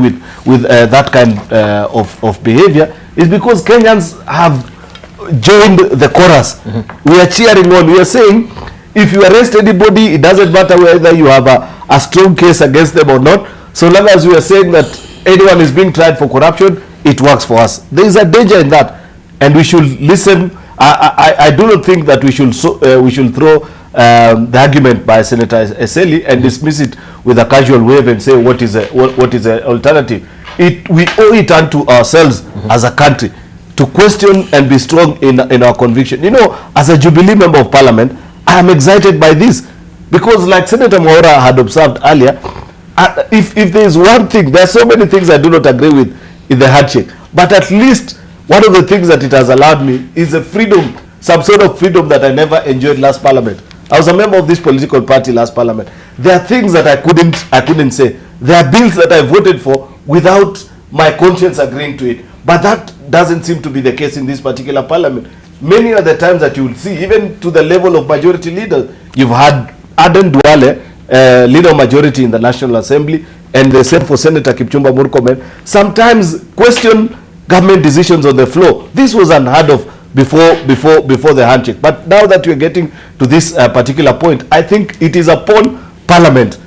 with that kind of behavior is because Kenyans have joined the chorus. We are cheering on. We are saying, if you arrest anybody, it doesn't matter whether you have a strong case against them or not. So long as we are saying that anyone is being tried for corruption, it works for us. There is a danger in that, and we should listen. I do not think that we should throw the argument by Senator Eseli and dismiss it with a casual wave and say what is an alternative. We owe it unto ourselves as a country to question and be strong in our conviction. You know, as a Jubilee Member of Parliament, I am excited by this, because like Senator Maura had observed earlier, if there is one thing, there are so many things I do not agree with in the handshake, but at least one of the things that it has allowed me is a freedom, some sort of freedom that I never enjoyed last Parliament. I was a member of this political party last Parliament. There are things that I couldn't say. There are bills that I voted for without my conscience agreeing to it. But that doesn't seem to be the case in this particular Parliament. Many are the times that you will see, even to the level of majority leaders, you've had Aden Duale, leader of majority in the National Assembly, and the same for Senator Kipchumba Murkomen, sometimes question government decisions on the floor. This was unheard of before the handshake. But now that we're getting to this particular point, I think it is upon Parliament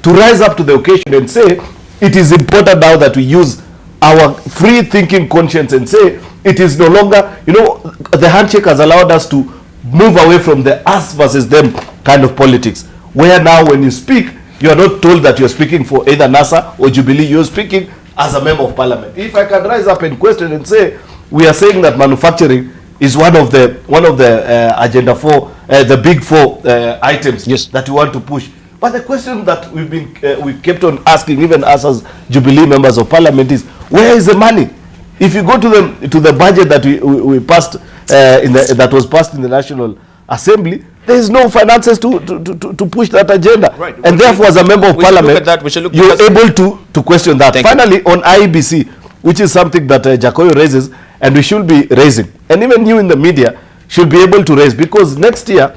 to rise up to the occasion and say, it is important now that we use our free thinking conscience and say, it is no longer, you know, the handshake has allowed us to move away from the us versus them kind of politics, where now when you speak, you are not told that you're speaking for either NASA or Jubilee, you're speaking as a member of Parliament. If I can rise up and question and say, we are saying that manufacturing is one of the agenda 4, the big 4 items that we want to push. But the question that we kept on asking, even us as Jubilee members of Parliament, is where is the money? If you go to the budget that we passed that was passed in the National Assembly, there is no finances to push that agenda. Right. And therefore, as a member of Parliament, you're able to question that. Finally, on IEBC, which is something that Jacoyo raises, and we should be raising, and even you in the media should be able to raise, because next year,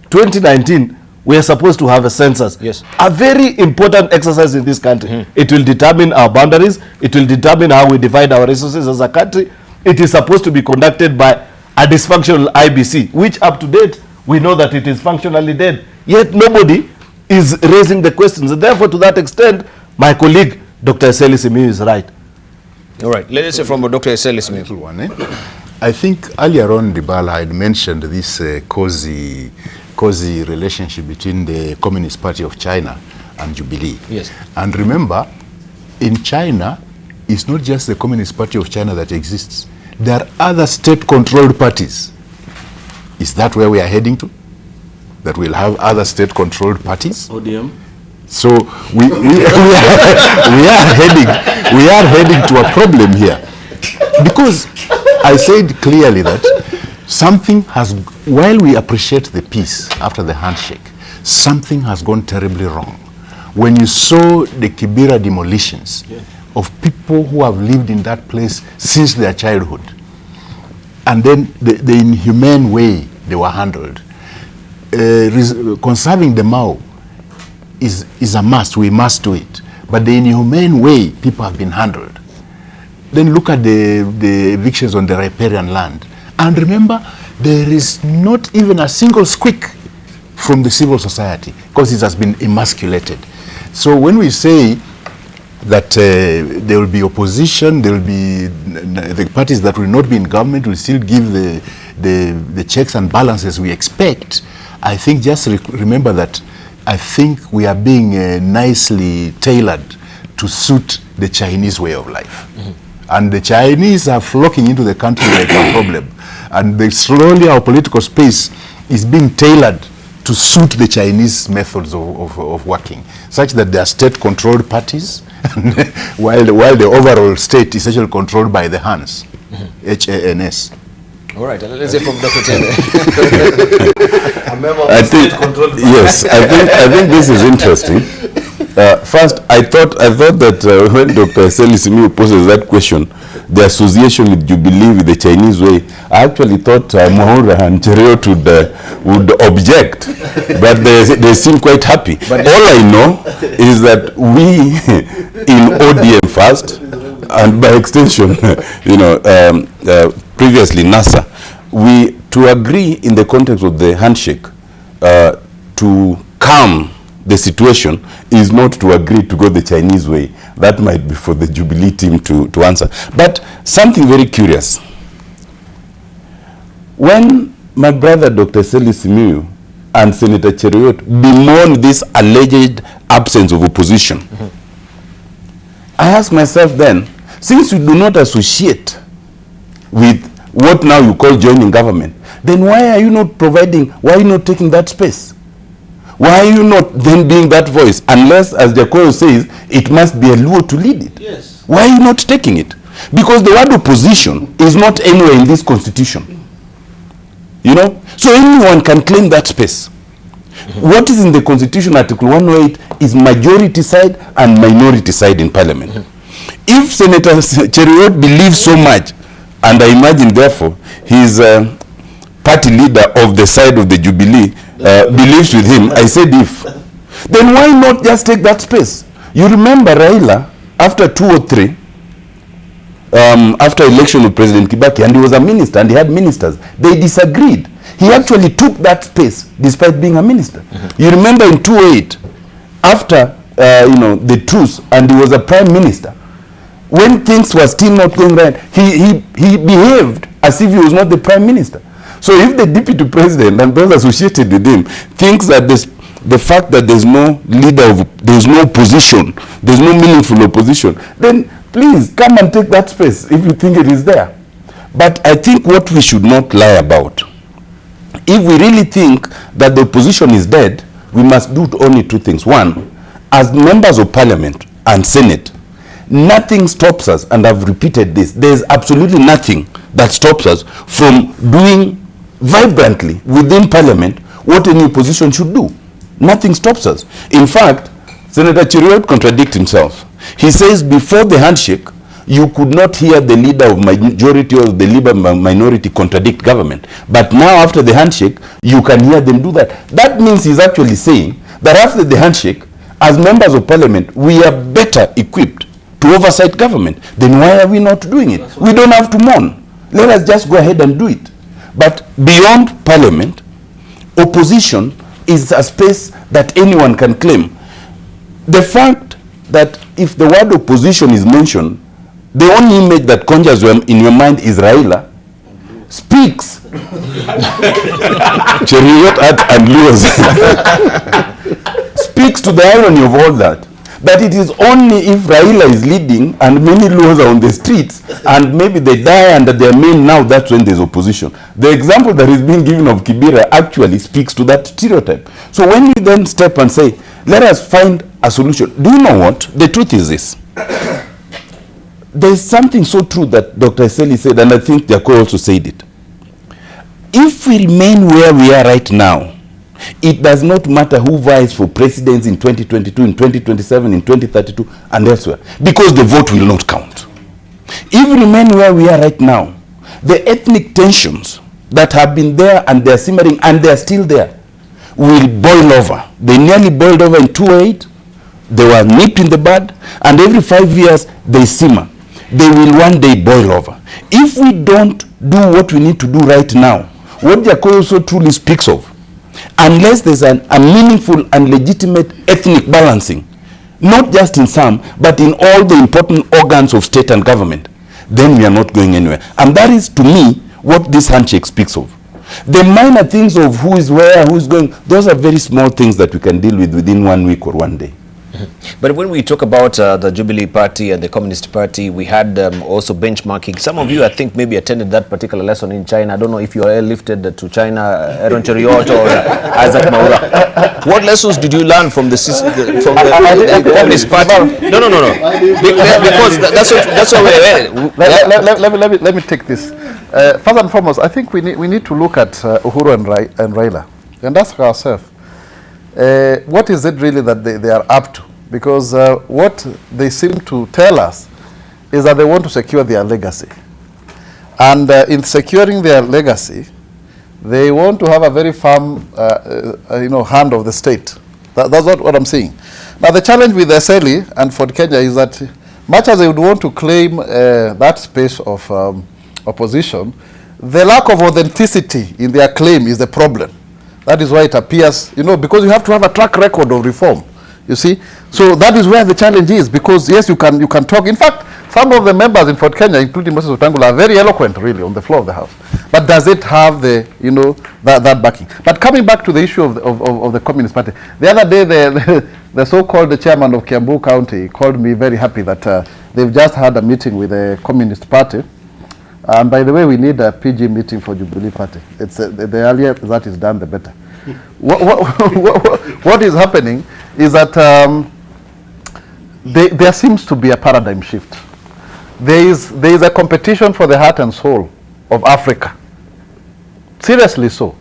2019, we are supposed to have a census. Yes. A very important exercise in this country. It will determine our boundaries. It will determine how we divide our resources as a country. It is supposed to be conducted by a dysfunctional IBC, which up to date, We know that it is functionally dead. Yet nobody is raising the questions. And therefore, to that extent, my colleague, Dr. Eseli Simiyu, is right. All right. Let's hear from Dr. Eseli Simiyu. I think earlier on, Debarl had mentioned this cozy relationship between the Communist Party of China and Jubilee. Yes. And remember, in China, it's not just the Communist Party of China that exists. There are other state-controlled parties. Is that where we are heading to? That we'll have other state-controlled parties? ODM. So we are heading to a problem here. Because I said clearly that something has, while we appreciate the peace after the handshake, something has gone terribly wrong. When you saw the Kibera demolitions of people who have lived in that place since their childhood, and then the inhumane way they were handled, conserving the Mao is a must, we must do it. But the inhumane way people have been handled, then look at the evictions on the riparian land. And remember, there is not even a single squeak from the civil society because it has been emasculated. So when we say that there will be opposition, there will be the parties that will not be in government will still give the checks and balances we expect, I think just remember that I think we are being nicely tailored to suit the Chinese way of life. And the Chinese are flocking into the country like a problem. And slowly our political space is being tailored to suit the Chinese methods of working, such that they are state-controlled parties, while the overall state is actually controlled by the Hans, H-A-N-S. All right, let's hear from Dr. Tene. I think this is interesting. First, I thought that when Dr. Eseli Simiyu poses that question, the association with Jubilee with the Chinese way, I actually thought Mohura and Cheruiyot would object, but they seem quite happy. But all I know is that we in ODM first, and by extension, previously NASA, we to agree in the context of the handshake to calm the situation is not to agree to go the Chinese way. That might be for the Jubilee team to answer. But something very curious. When my brother Dr. Eseli Simiyu and Senator Cheruiyot bemoan this alleged absence of opposition, I ask myself then, since you do not associate with what now you call joining government, then why are you not providing, why are you not taking that space? Why are you not then being that voice? Unless, as Jacoyo says, it must be a Luo to lead it. Yes. Why are you not taking it? Because the word opposition is not anywhere in this constitution. You know? So anyone can claim that space. What is in the constitution, Article 108, is majority side and minority side in parliament. If Senator Cheruiyot believes so much, and I imagine therefore his party leader of the side of the Jubilee believes with him, I said if, then why not just take that space? You remember Raila, after 2 or 3, after election of President Kibaki, and he was a minister and he had ministers, they disagreed. He actually took that space despite being a minister. You remember in 2008, after the truce, and he was a prime minister, when things were still not going right, he behaved as if he was not the prime minister. So if the deputy president and those associated with him thinks that the fact that there's no leader, there's no opposition, there's no meaningful opposition, then please come and take that space if you think it is there. But I think what we should not lie about, if we really think that the opposition is dead, we must do only 2 things. One, as members of parliament and senate, nothing stops us, and I've repeated this, there's absolutely nothing that stops us from doing vibrantly within parliament what any opposition should do. Nothing stops us. In fact, Senator Cheruiyot contradicts himself. He says before the handshake, you could not hear the leader of majority or the leader of minority contradict government. But now after the handshake, you can hear them do that. That means he's actually saying that after the handshake, as members of parliament, we are better equipped to oversight government. Then why are we not doing it? We don't have to mourn. Let us just go ahead and do it. But beyond parliament, opposition is a space that anyone can claim. The fact that if the word opposition is mentioned, the only image that conjures in your mind is Raila, speaks speaks to the irony of all that. That it is only if Raila is leading and many Luos are on the streets and maybe they die under their main now, that's when there's opposition. The example that is being given of Kibera actually speaks to that stereotype. So when you then step and say, let us find a solution, do you know what? The truth is this. There's something so true that Dr. Eseli said, and I think Jako also said it. If we remain where we are right now, it does not matter who vies for presidents in 2022, in 2027, in 2032, and elsewhere, because the vote will not count. If we remain where we are right now, the ethnic tensions that have been there and they're simmering and they're still there will boil over. They nearly boiled over in 2008. They were nipped in the bud, and every 5 years they simmer. They will one day boil over. If we don't do what we need to do right now, what Jacob also truly speaks of, unless there's a meaningful and legitimate ethnic balancing, not just in some, but in all the important organs of state and government, then we are not going anywhere. And that is, to me, what this handshake speaks of. The minor things of who is where, who is going, those are very small things that we can deal with within 1 week or 1 day. But when we talk about the Jubilee Party and the Communist Party, we had also benchmarking. Some of you, I think, maybe attended that particular lesson in China. I don't know if you are airlifted to China, Aaron Cheriot or Isaac Maura. What lessons did you learn from the Communist Party? No. Because that's what we're... Let me take this. First and foremost, I think we need to look at Uhuru and Raila and ask ourselves, what is it really that they are up to? Because what they seem to tell us is that they want to secure their legacy. And in securing their legacy, they want to have a very firm hand of the state. That's what I'm saying. Now the challenge with Eseli and Ford Kenya is that much as they would want to claim that space of opposition, the lack of authenticity in their claim is the problem. That is why it appears, because you have to have a track record of reform, you see. So that is where the challenge is, because yes, you can talk. In fact, some of the members in Fort Kenya, including Moses Wetangula, are very eloquent, really, on the floor of the House. But does it have the, that backing? But coming back to the issue of the Communist Party, the other day, the so-called chairman of Kiambu County called me very happy that they've just had a meeting with the Communist Party. And by the way, we need a PG meeting for Jubilee Party. It's the earlier that is done, the better. What is happening is that there seems to be a paradigm shift. There is a competition for the heart and soul of Africa. Seriously so.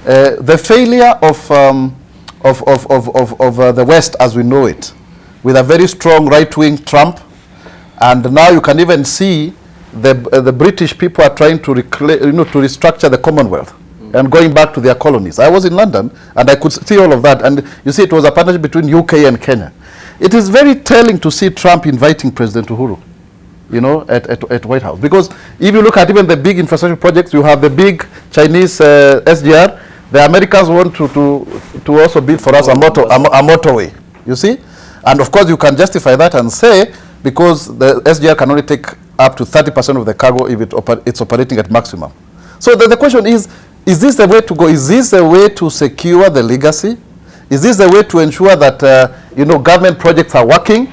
The failure of the West as we know it, with a very strong right-wing Trump, and now you can even see the British people are trying to restructure the Commonwealth and going back to their colonies. I was in London and I could see all of that, and you see it was a partnership between UK and Kenya. It is very telling to see Trump inviting President Uhuru, at White House, because if you look at even the big infrastructure projects, you have the big Chinese SGR. The Americans want to also build for us a motorway, you see, and of course you can justify that and say because the SGR can only take up to 30% of the cargo if it's operating at maximum. So the question is this the way to go? Is this the way to secure the legacy? Is this the way to ensure that government projects are working?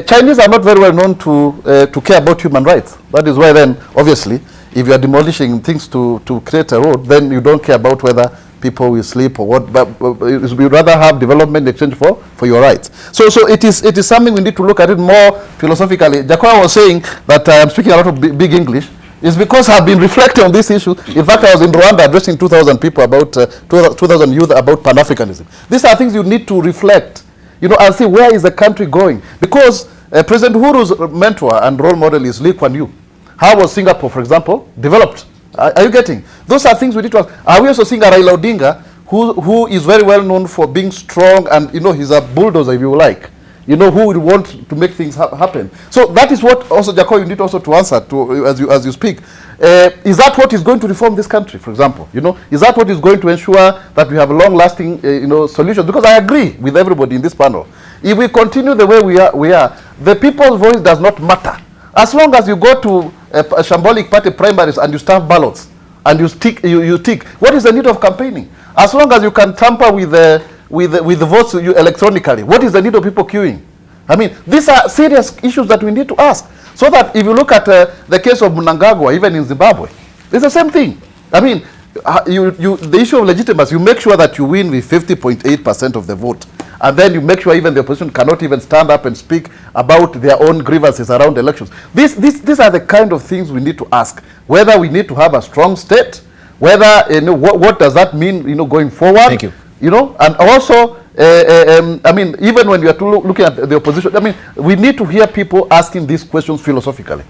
Chinese are not very well known to care about human rights. That is why then, obviously, if you are demolishing things to create a road, then you don't care about whether people will sleep or what, but we rather have development in exchange for your rights. So it is something we need to look at it more philosophically. Jacob was saying that I am speaking a lot of big English. It's because I've been reflecting on this issue. In fact, I was in Rwanda addressing 2,000 people about 2,000 youth about Pan-Africanism. These are things you need to reflect, and see where is the country going. Because President Uhuru's mentor and role model is Lee Kuan Yew. How was Singapore, for example, developed? Are you getting? Those are things we need to ask. Are we also seeing a Raila Odinga who is very well known for being strong and, he's a bulldozer, if you like, you know, who will want to make things happen. So that is what also, Jaco, you need also to answer to as you speak. Is that what is going to reform this country, for example? You know, is that what is going to ensure that we have a long-lasting, you know, solution? Because I agree with everybody in this panel. If we continue the way we are, the people's voice does not matter. As long as you go to a shambolic party primaries and you staff ballots and you tick, what is the need of campaigning? As long as you can tamper with the votes electronically, what is the need of people queuing? I mean, these are serious issues that we need to ask. So that if you look at the case of Mnangagwa, even in Zimbabwe, it's the same thing. I mean, the issue of legitimacy, you make sure that you win with 50.8% of the vote. And then you make sure even the opposition cannot even stand up and speak about their own grievances around elections. These are the kind of things we need to ask. Whether we need to have a strong state, whether, you know, what does that mean, you know, going forward? Thank you. You know, and also, I mean, even when we are looking at the opposition, I mean, we need to hear people asking these questions philosophically.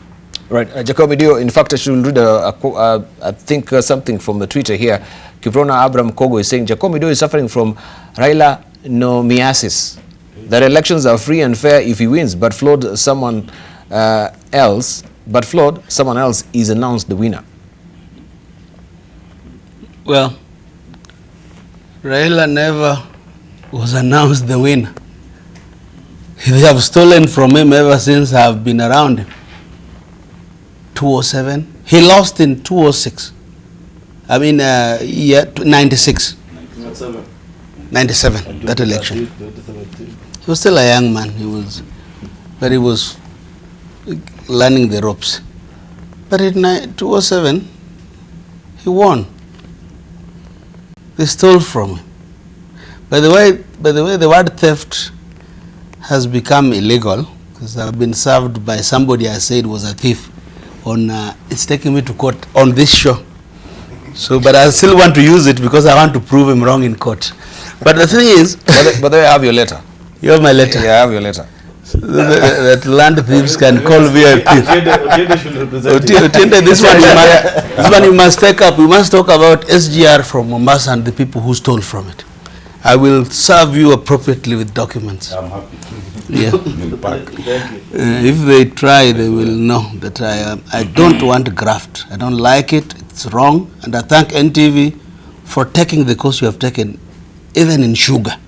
Right, Jacob Dio, in fact, I should read I think something from the Twitter here. Kiprona Abram Kogo is saying, Jacob Dio is suffering from Raila nomiasis. That elections are free and fair if he wins, but flawed someone else is announced the winner. Well, Raila never was announced the winner. They have stolen from him ever since I have been around him. 2007. He lost in 2006. I mean, 96. 97, that election. He was still a young man. He was learning the ropes. But in 2007, he won. They stole from him. By the way, the word theft has become illegal because I've been served by somebody I said was a thief. It's taking me to court on this show. So, but I still want to use it because I want to prove him wrong in court. But the thing is, but I have your letter. You have my letter. Yeah, I have your letter. So that land thieves can call VIP. This one you must take up. We must talk about SGR from Mombasa and the people who stole from it. I will serve you appropriately with documents. I'm happy. Yeah. Thank you. If they try, they will know that I don't want graft. I don't like it. It's wrong. And I thank NTV for taking the course you have taken, even in sugar.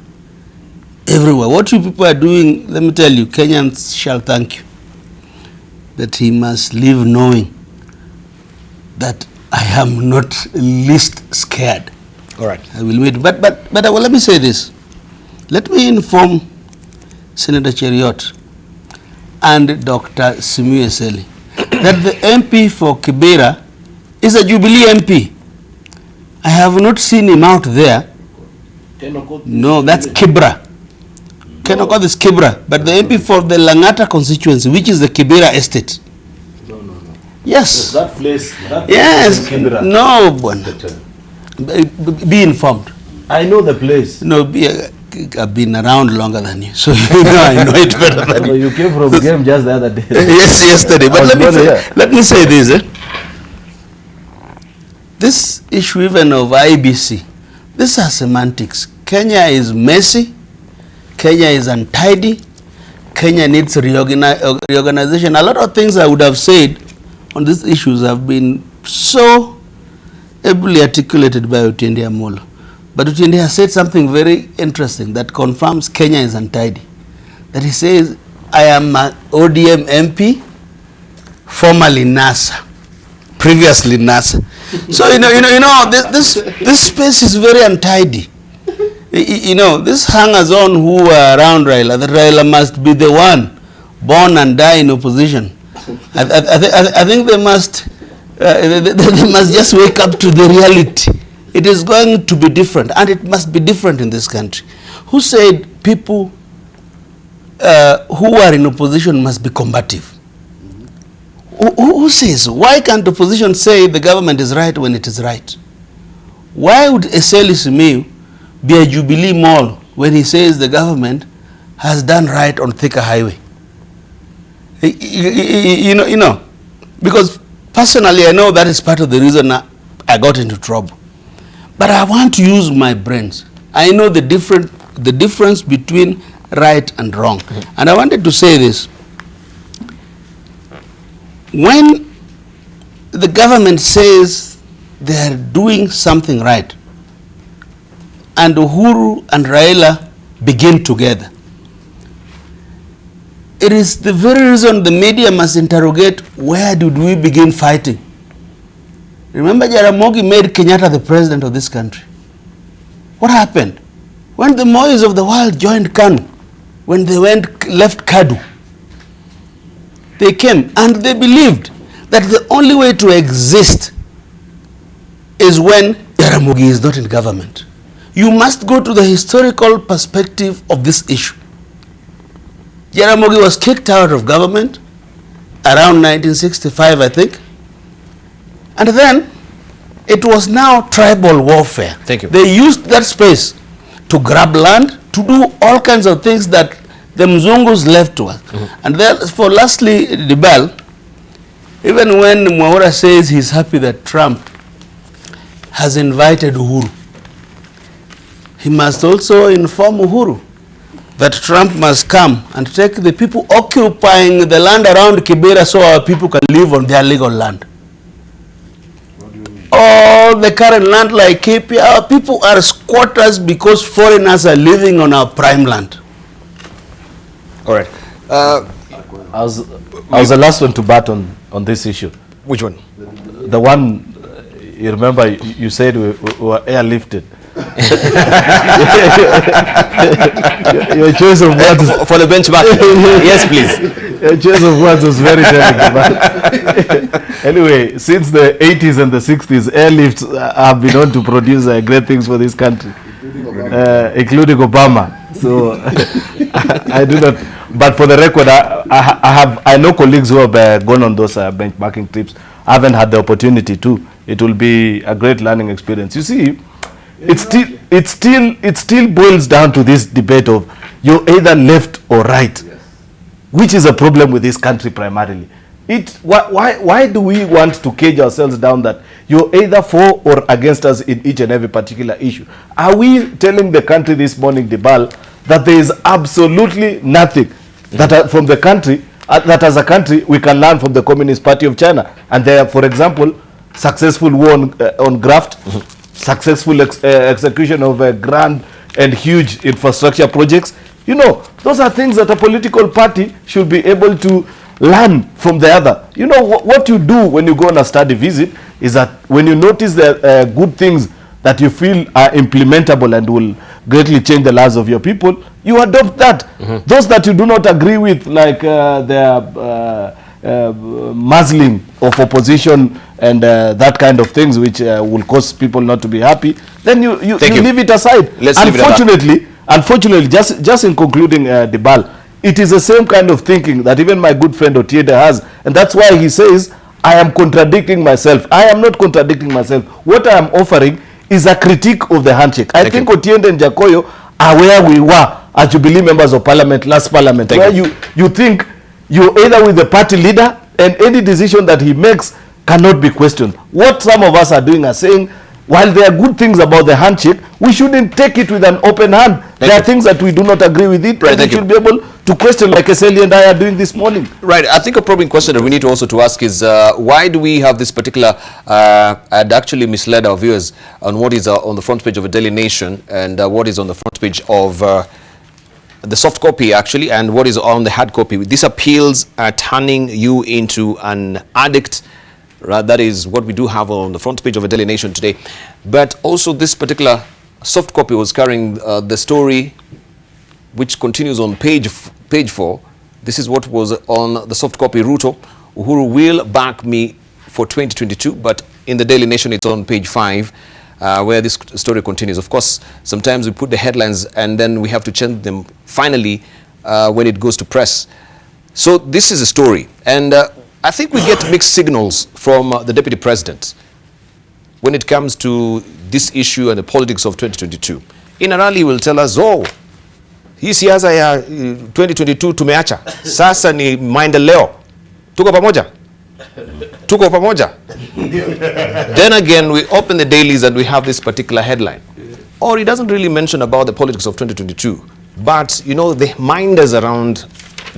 Everywhere. What you people are doing, let me tell you, Kenyans shall thank you. That he must live knowing that I am not least scared. All right. I will meet. But well, let me say this. Let me inform Senator Cheriot and Dr. Simiyu Eseli that the MP for Kibera is a Jubilee MP. I have not seen him out there. No, that's Kibra. Kenokot is Kibra, but the MP for the Langata constituency, which is the Kibera estate. No. Yes. That place. Yes. Kibera. No, one. Be informed. I know the place. No, I've been around longer than you, so you know I know it better than you. You came from game just the other day. Yes, yesterday. But let me say this. This issue even of IBC, these are semantics. Kenya is messy. Kenya is untidy. Kenya needs reorganization. A lot of things I would have said on these issues have been so ably articulated by Otiende Amolo. But Otiende has said something very interesting that confirms Kenya is untidy. That he says, I am an ODM MP, formerly NASA, previously NASA. So, this space is very untidy. You know, this hangers-on who are around Raila, that Raila must be the one born and die in opposition. I think they must just wake up to the reality. It is going to be different, and it must be different in this country. Who said people who are in opposition must be combative? Who says? Why can't opposition say the government is right when it is right? Why would Eseli Simiyu be a Jubilee mall when he says the government has done right on Thika Highway? You know, because personally I know that is part of the reason I got into trouble. But I want to use my brains. I know the difference between right and wrong. And I wanted to say this. When the government says they are doing something right, and Uhuru and Raila begin together, it is the very reason the media must interrogate, where did we begin fighting? Remember, Jaramogi made Kenyatta the president of this country. What happened? When the Mois of the world joined KANU, when they left KADU, they came and they believed that the only way to exist is when Jaramogi is not in government. You must go to the historical perspective of this issue. Jaramogi was kicked out of government around 1965, I think. And then it was now tribal warfare. Thank you. They used that space to grab land, to do all kinds of things that the Mzungus left to us. And therefore, lastly, Debarl, even when Mwaura says he's happy that Trump has invited Uhuru, he must also inform Uhuru that Trump must come and take the people occupying the land around Kibera so our people can live on their legal land. All the current land like KP, our people are squatters because foreigners are living on our prime land. All right. I was the last one to bat on this issue. Which one? The one, you remember, you said we were airlifted. Your choice of words for the benchmark. Yes, please. Your choice of words was very telling. Anyway, since the 80s and the 60s, airlifts have been known to produce great things for this country, including Obama. So I do not. But for the record, I know colleagues who have gone on those benchmarking trips. I haven't had the opportunity to. It will be a great learning experience. You see, it still boils down to this debate of you're either left or right, which is a problem with this country primarily. Why do we want to cage ourselves down that you're either for or against us in each and every particular issue? Are we telling the country this morning, Debarl, that there is absolutely nothing that from the country, that as a country we can learn from the Communist Party of China? And there, for example, successful war on graft, successful execution of grand and huge infrastructure projects. You know, those are things that a political party should be able to learn from the other. You know, what you do when you go on a study visit is that when you notice the good things that you feel are implementable and will greatly change the lives of your people, you adopt that. Those that you do not agree with, like the muzzling of opposition and that kind of things, which will cause people not to be happy, then you leave it aside. Unfortunately, just in concluding, Debarl, it is the same kind of thinking that even my good friend Otiende has, and that's why he says, I am contradicting myself. I am not contradicting myself. What I am offering is a critique of the handshake. I think Otiende and Jakoyo are where we were as Jubilee members of parliament, last parliament, where you think you're either with the party leader and any decision that he makes cannot be questioned. What some of us are doing are saying, while there are good things about the handshake, we shouldn't take it with an open hand. There are things that we do not agree with it, and we should be able to question, like Eseli and I are doing this morning. Right. I think a probing question that we need to also to ask is, why do we have this particular, I'd actually misled our viewers on what is on the front page of a Daily Nation and what is on the front page of the soft copy, actually, and what is on the hard copy. These appeals are turning you into an addict. Right, that is what we do have on the front page of a Daily Nation today. But also this particular soft copy was carrying the story which continues on page 4. This is what was on the soft copy. Ruto, Uhuru will back me for 2022. But in the Daily Nation, it's on page 5 where this story continues. Of course, sometimes we put the headlines and then we have to change them finally when it goes to press. So this is a story. And I think we get mixed signals from the Deputy President when it comes to this issue and the politics of 2022. In a rally, he will tell us, oh, hii siasa ya 2022 tumeacha. Sasa ni maendeleo. Tuko pamoja? Tuko pamoja? Then again, we open the dailies and we have this particular headline. Or he doesn't really mention about the politics of 2022. but you know the minders around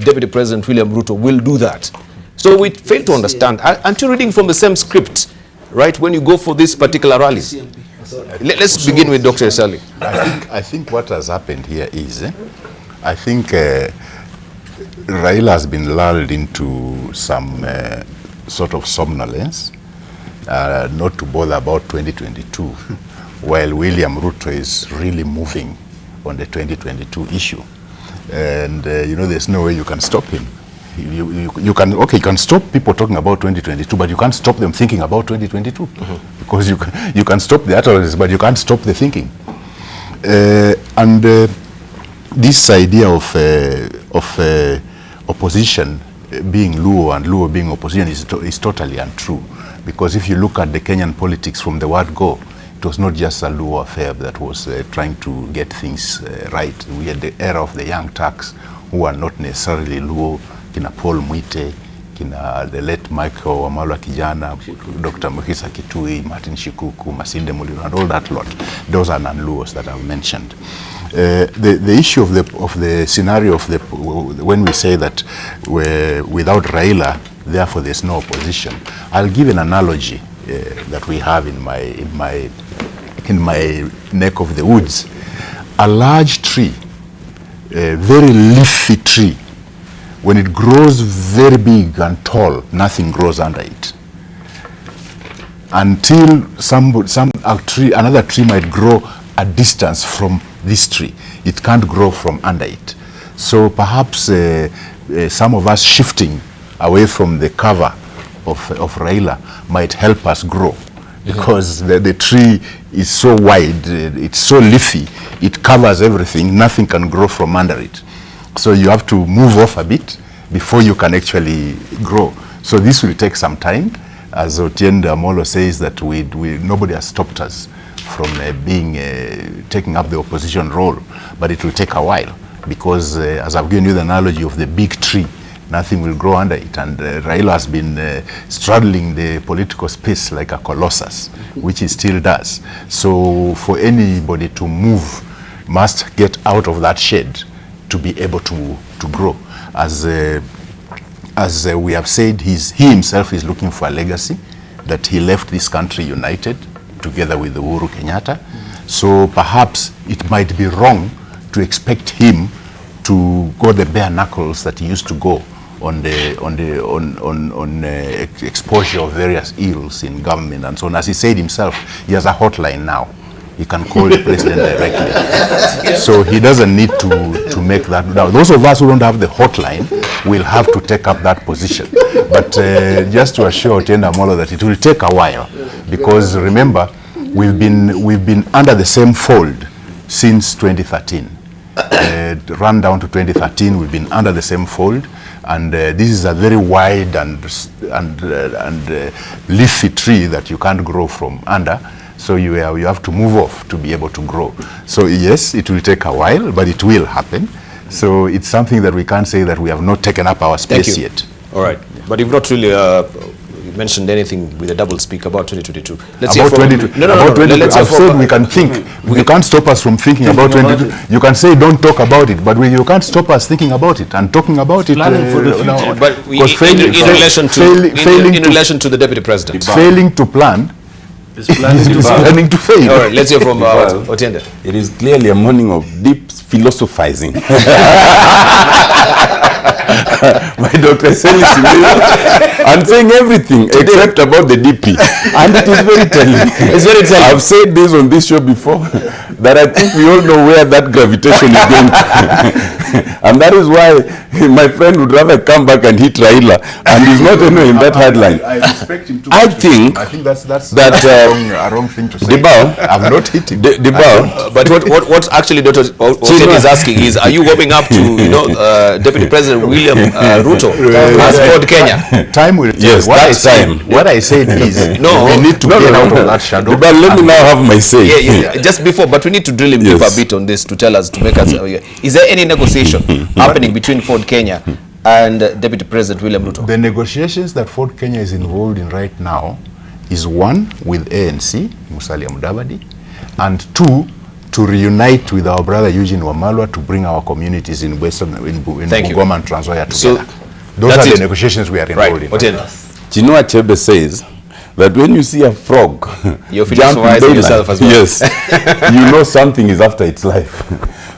Deputy President William Ruto will do that. So we fail to understand. Aren't you reading from the same script, right, when you go for these particular rallies? Let's begin with Dr. Esali. I think what has happened here is, I think Raila has been lulled into some sort of somnolence, not to bother about 2022, while William Ruto is really moving on the 2022 issue. And you know, there's no way you can stop him. You can stop people talking about 2022, but you can't stop them thinking about 2022, because you can stop the utterances, but you can't stop the thinking. This idea of opposition being Luo and Luo being opposition is totally untrue, because if you look at the Kenyan politics from the word go, it was not just a Luo affair that was trying to get things right. We had the era of the young Turks who are not necessarily Luo, kina Paul Mwite, kina the late Michael Wamalwa Kijana, Dr. Muhisa Kitui, Martin Shikuku, Masinde Muliro, and all that lot. Those are non-Luos that I've mentioned. The issue of the scenario of when we say that without Raila, therefore there's no opposition. I'll give an analogy that we have in my neck of the woods. A large tree, a very leafy tree, when it grows very big and tall, nothing grows under it. Until another tree might grow a distance from this tree. It can't grow from under it. So perhaps some of us shifting away from the cover of Raila might help us grow, because the tree is so wide, it's so leafy, it covers everything, nothing can grow from under it. So you have to move off a bit before you can actually grow. So this will take some time. As Otiende Amolo says, that nobody has stopped us from taking up the opposition role, but it will take a while, because as I've given you the analogy of the big tree, nothing will grow under it, and Raila has been straddling the political space like a colossus, which he still does. So for anybody to move, must get out of that shade to be able to grow. As we have said, he himself is looking for a legacy, that he left this country united together with Uhuru Kenyatta. So perhaps it might be wrong to expect him to go the bare knuckles that he used to go on exposure of various ills in government and so on. As he said himself, he has a hotline now. He can call the president directly. So he doesn't need to make that. Now, those of us who don't have the hotline will have to take up that position. But just to assure Otiende Amolo that it will take a while, because remember, we've been under the same fold since 2013. Run down to 2013, we've been under the same fold, and this is a very wide and leafy tree that you can't grow from under. So you have to move off to be able to grow. So yes, it will take a while, but it will happen. So it's something that we can't say that we have not taken up our space yet. All right, but you've not really mentioned anything with a double speak about 2022. Let's about 2022. No. I've said we can think. You can't stop us from thinking about 2022. You can say don't talk about it, but you can't stop us thinking about it and talking about it. Planning for the future. But in relation to the deputy president, failing to plan. Is planning to fail. All right, let's hear from Otiende. It is clearly a morning of deep philosophizing. My Dr. I'm saying everything except about the DP, and it is very telling. It's very telling. I've said this on this show before, that I think we all know where that gravitation is going to. And that is why my friend would rather come back and hit Raila, and he's not anywhere in that headline. I respect him too I much. think that's a wrong thing to say. Debarl, I'm not hitting. Debarl, but what actually Dr. Otiende is asking is, are you warming up to Deputy President William Ruto as Ford Kenya? Time will tell. Yes, What I said is we need to get out of that shadow. Debarl, let me now have my say. Yeah. Just before, but we need to drill him deep a bit on this to tell us, to make us. Is there any negotiation happening between Ford Kenya and Deputy President William Ruto? The negotiations that Ford Kenya is involved in right now is one with ANC, Musalia Mudavadi, and two, to reunite with our brother Eugene Wamalwa to bring our communities in Bungoma and Trans Nzoia together. Those are the negotiations we are involved in. Chinua Achebe says that when you see a frog you're visualizing yourself as well. Yes, you know something is after its life.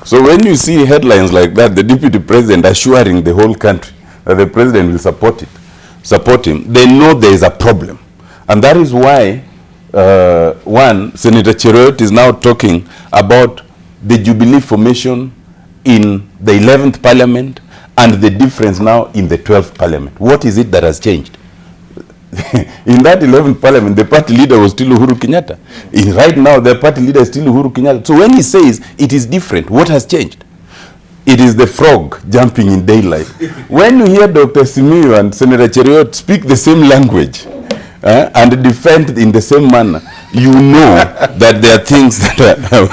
So when you see headlines like that, the deputy president assuring the whole country that the president will support him, they know there is a problem. And that is why Senator Cheruiyot is now talking about the Jubilee formation in the 11th Parliament and the difference now in the 12th Parliament. What is it that has changed? In that 11th Parliament, the party leader was still Uhuru Kenyatta. Right now, the party leader is still Uhuru Kenyatta. So when he says it is different, what has changed? It is the frog jumping in daylight. When you hear Dr. Simiyu and Senator Cheruiyot speak the same language and defend in the same manner, you know that there are things that are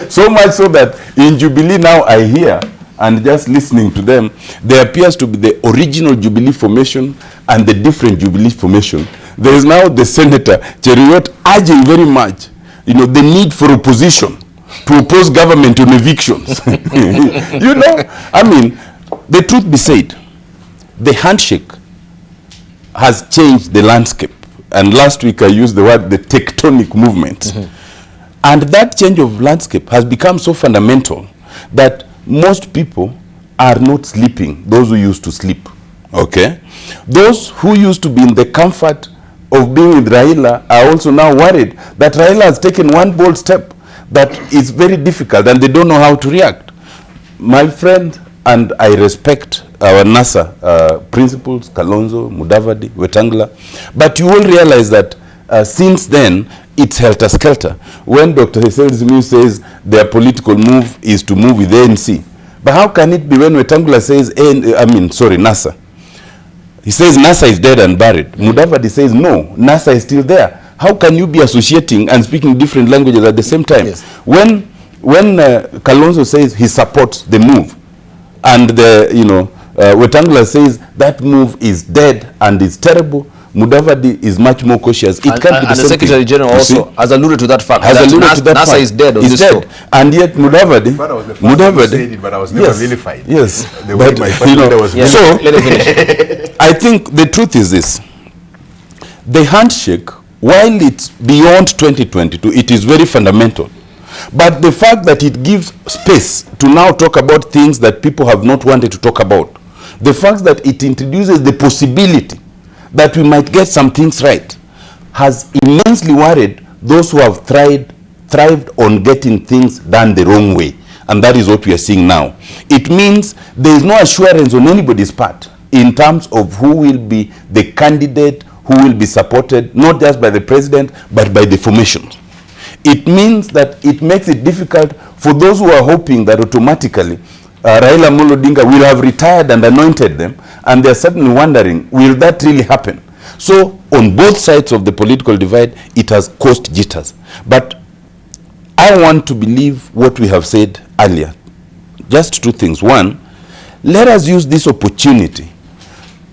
so much so that in Jubilee now I hear, and just listening to them, there appears to be the original Jubilee formation and the different Jubilee formation. There is now the Senator Cheruiyot urging very much, the need for opposition to oppose government on evictions. I mean, the truth be said, the handshake has changed the landscape. And last week I used the word the tectonic movement. And that change of landscape has become so fundamental that most people are not sleeping, those who used to sleep. Okay? Those who used to be in the comfort of being with Raila are also now worried that Raila has taken one bold step that is very difficult and they don't know how to react. My friend, and I respect our NASA principals, Kalonzo, Mudavadi, Wetangula, but you will realize that since then, it's helter-skelter. When Dr. Simiyu says their political move is to move with ANC, but how can it be when Wetangula says, NASA? He says NASA is dead and buried. Mudavadi says, no, NASA is still there. How can you be associating and speaking different languages at the same time? Yes. When Kalonzo says he supports the move, and Wetangula says that move is dead and is terrible, Mudavadi is much more cautious. It can't be the same Secretary thing. General also has alluded to that fact. NASA is dead on this dead. And yet Mudavadi said it, but I was never vilified. Yes. The way my first leader was so let me finish. I think the truth is this. The handshake, while it's beyond 2022, it is very fundamental. But the fact that it gives space to now talk about things that people have not wanted to talk about, the fact that it introduces the possibility that we might get some things right, has immensely worried those who have thrived on getting things done the wrong way. And that is what we are seeing now. It means there is no assurance on anybody's part in terms of who will be the candidate, who will be supported, not just by the president, but by the formations. It means that it makes it difficult for those who are hoping that automatically Raila Amolo Odinga will have retired and anointed them, and they're certainly wondering, will that really happen? So on both sides of the political divide, it has caused jitters. But I want to believe what we have said earlier. Just two things. One, let us use this opportunity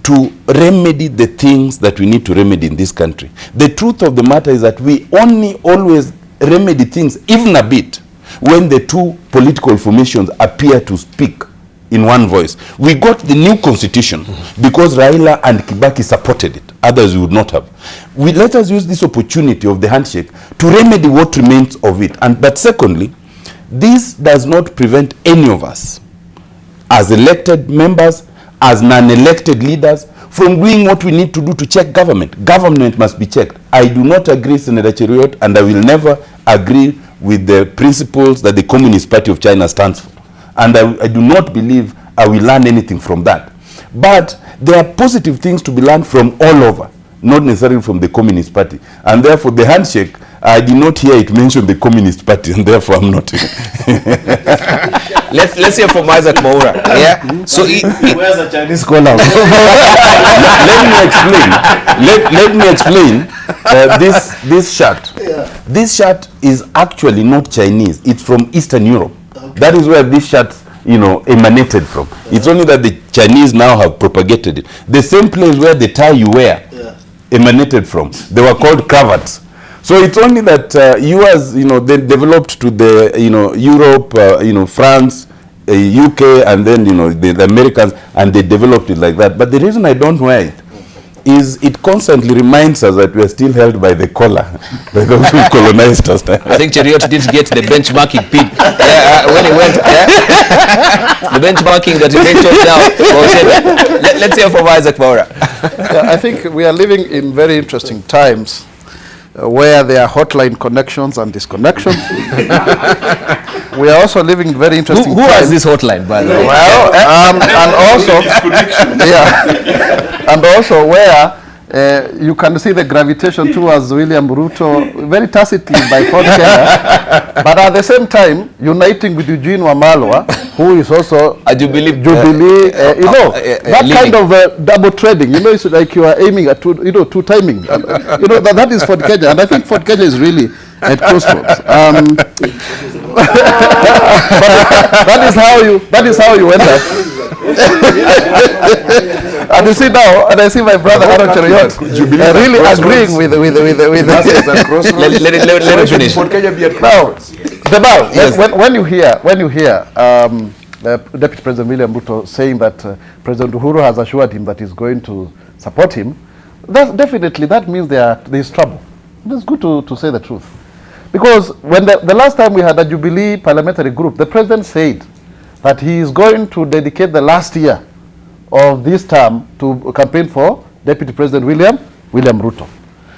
to remedy the things that we need to remedy in this country. The truth of the matter is that we only always remedy things, even a bit, when the two political formations appear to speak in one voice. We got the new constitution because Raila and Kibaki supported it. Others would not have. Let us use this opportunity of the handshake to remedy what remains of it. But secondly, this does not prevent any of us, as elected members, as non-elected leaders, from doing what we need to do to check government. Government must be checked. I do not agree, Senator Cheruiyot, and I will never agree with the principles that the Communist Party of China stands for. And I do not believe I will learn anything from that. But there are positive things to be learned from all over, not necessarily from the Communist Party. And therefore, the handshake, I did not hear it mention the Communist Party, and therefore I'm not. Let's hear from Isaac Mwaura. Yeah. So where's the Chinese scholar? Let me explain this shirt. Yeah. This shirt is actually not Chinese. It's from Eastern Europe. Okay. That is where this shirt, emanated from. Yeah. It's only that the Chinese now have propagated it. The same place where the tie you wear emanated from. They were called cravats. So it's only that US, they developed to the, Europe, France, UK, and then, the Americans, and they developed it like that. But the reason I don't wear it is it constantly reminds us that we are still held by the collar by those who colonized us. I think Cheriot didn't get the benchmarking pin when he went. The benchmarking that he mentioned now. Let's hear from Isaac Maura. I think we are living in very interesting times where there are hotline connections and disconnections. We are also living in very interesting Who times. has this hotline, by the way? Well, and also, and also where you can see the gravitation towards William Ruto very tacitly by Ford Kenya, but at the same time uniting with Eugene Wamalwa, who is also a Jubilee, that kind of double trading. It's like you are aiming at two timing. That is Ford Kenya, and I think Ford Kenya is really at crossroads. That is how you enter. And you see now, and I see my brother Aaron Cheriot really agreeing with let him finish. Now, Debarl, yes. when you hear Deputy President William Ruto saying that President Uhuru has assured him that he's going to support him, that means there is trouble. It's good to say the truth. Because when the last time we had a Jubilee parliamentary group, the president said that he is going to dedicate the last year of this term to campaign for Deputy President William Ruto.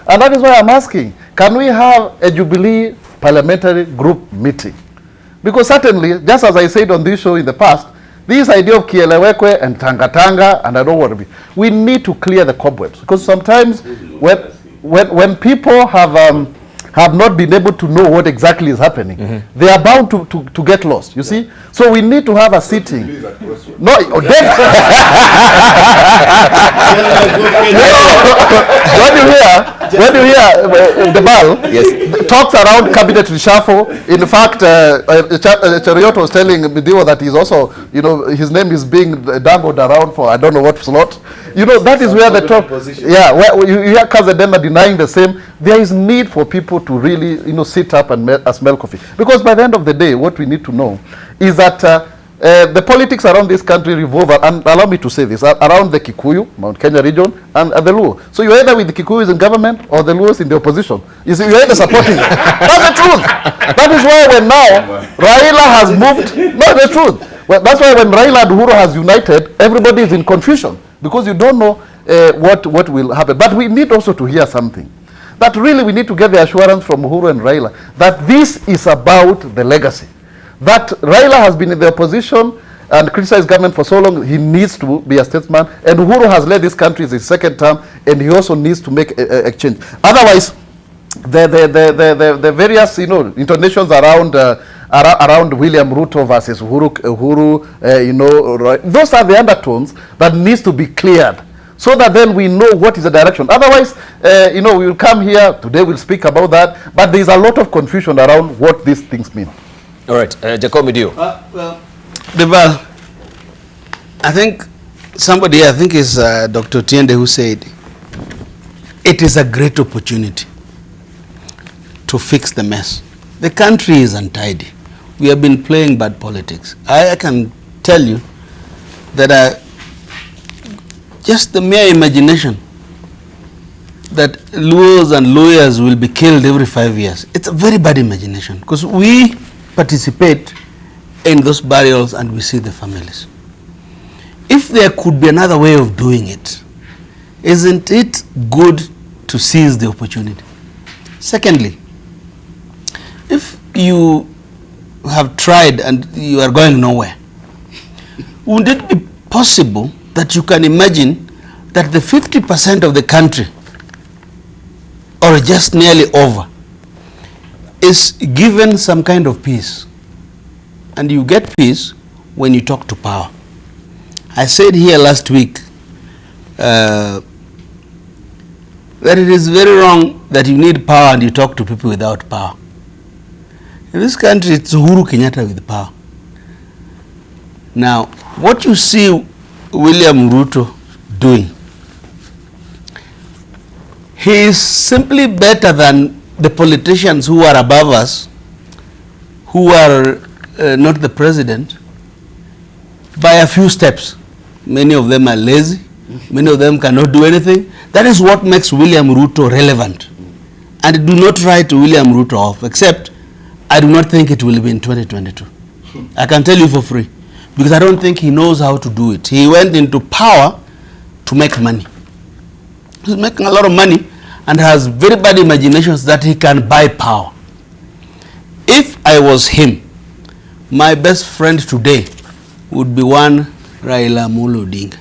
And that is why I'm asking, can we have a Jubilee parliamentary group meeting? Because certainly, just as I said on this show in the past, this idea of Kielewekwe and Tanga, and I don't want to be, we need to clear the cobwebs. Because sometimes when people have not been able to know what exactly is happening, they are bound to get lost, you see? So we need to have a sitting. No, when you hear Debarl, yes, talks around cabinet reshuffle, in fact, Cheriot was telling Midiwo that he's also, his name is being dangled around for I don't know what slot. That is where the talk, where you hear Kazedema denying the same. There is need for people to really, sit up and smell coffee. Because by the end of the day, what we need to know is that the politics around this country revolve, and allow me to say this, around the Kikuyu, Mount Kenya region, and the Luo. So you're either with the Kikuyus in government or the Luos in the opposition. You see, you're either supporting it. That's the truth. That is why when now Raila has moved, no, the truth. Well, that's why when Raila and Uhuru has united, everybody is in confusion because you don't know what will happen. But we need also to hear something. That really we need to get the assurance from Uhuru and Raila that this is about the legacy. That Raila has been in the opposition and criticized government for so long, he needs to be a statesman. And Uhuru has led this country his second term, and he also needs to make a change. Otherwise, the various intonations around William Ruto versus Uhuru, those are the undertones that needs to be cleared, so that then we know what is the direction. Otherwise, we will come here today, we'll speak about that, but there is a lot of confusion around what these things mean. All right, Jacob Dio. Debarl, I think somebody, I think is Dr. Tiende, who said, it is a great opportunity to fix the mess. The country is untidy. We have been playing bad politics. I can tell you that just the mere imagination that Luos and lawyers will be killed every 5 years, it's a very bad imagination, because we participate in those burials and we see the families. If there could be another way of doing it, isn't it good to seize the opportunity? Secondly, if you have tried and you are going nowhere, would it be possible that you can imagine that the 50% of the country, or just nearly over, is given some kind of peace? And you get peace when you talk to power. I said here last week that it is very wrong that you need power and you talk to people without power. In this country, it's Uhuru Kenyatta with power. Now, what you see William Ruto doing, he is simply better than the politicians who are above us, who are not the president, by a few steps. Many of them are lazy. Many of them cannot do anything. That is what makes William Ruto relevant. And do not write William Ruto off, except I do not think it will be in 2022. I can tell you for free, because I don't think he knows how to do it. He went into power to make money. He's making a lot of money and has very bad imaginations that he can buy power. If I was him, my best friend today would be one Raila Amolo Odinga.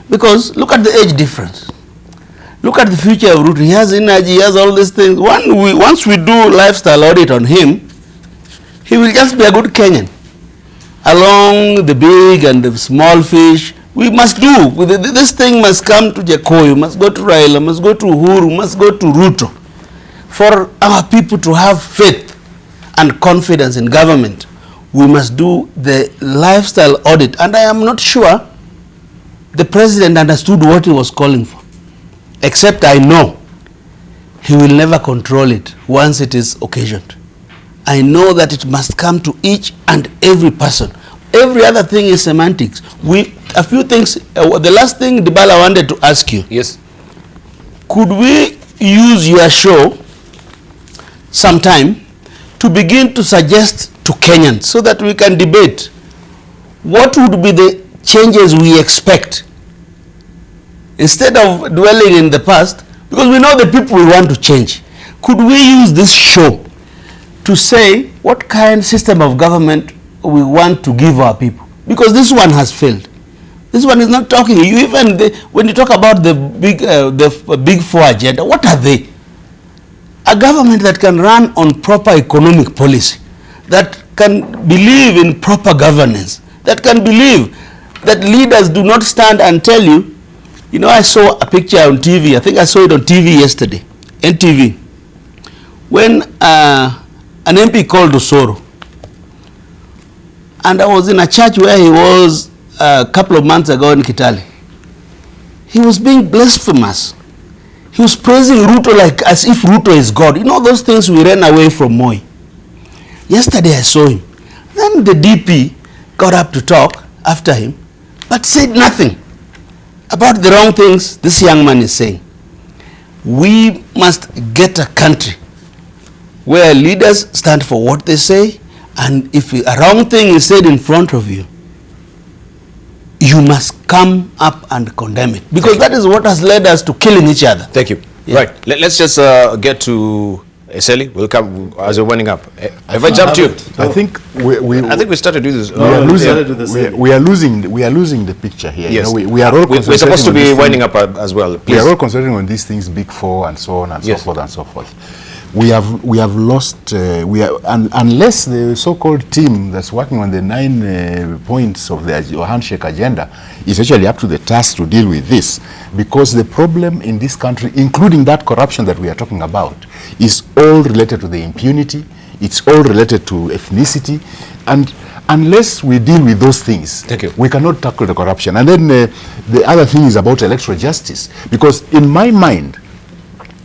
Because look at the age difference. Look at the future of Ruto. He has energy, he has all these things. Once we do lifestyle audit on him, he will just be a good Kenyan. Along the big and the small fish, we must do. This thing must come to Jakoyo, must go to Raila, must go to Uhuru, must go to Ruto. For our people to have faith and confidence in government, we must do the lifestyle audit. And I am not sure the president understood what he was calling for. Except I know he will never control it once it is occasioned. I know that it must come to each and every person. Every other thing is semantics. A few things, the last thing, Debarl, I wanted to ask you. Yes. Could we use your show sometime to begin to suggest to Kenyans so that we can debate what would be the changes we expect instead of dwelling in the past, because we know the people we want to change. Could we use this show to say what kind of system of government we want to give our people? Because this one has failed. This one is not talking. You even when you talk about the big four agenda, what are they? A government that can run on proper economic policy, that can believe in proper governance, that can believe that leaders do not stand and tell you. You know, I saw a picture on TV. I think I saw it on TV yesterday, NTV, when an MP called Osoro. And I was in a church where he was a couple of months ago in Kitale. He was being blasphemous. He was praising Ruto like as if Ruto is God. You know those things we ran away from Moi. Yesterday I saw him. Then the DP got up to talk after him, but said nothing about the wrong things this young man is saying. We must get a country where leaders stand for what they say, and if a wrong thing is said in front of you, you must come up and condemn it. Because that is what has led us to killing each other. Thank you. Yeah. Right. Let's just get to Eseli. We'll come as we're winding up. Have I jumped you? I think we started to do this. We are losing the picture here. Yes. You know, we are all we're supposed to be winding up as well. Please. We are all concentrating on these things, big four and so on and so forth and so forth. We have lost, unless the so-called team that's working on the 9 points of the handshake agenda is actually up to the task to deal with this, because the problem in this country, including that corruption that we are talking about, is all related to the impunity, it's all related to ethnicity, and unless we deal with those things, we cannot tackle the corruption. And then the other thing is about electoral justice, because in my mind,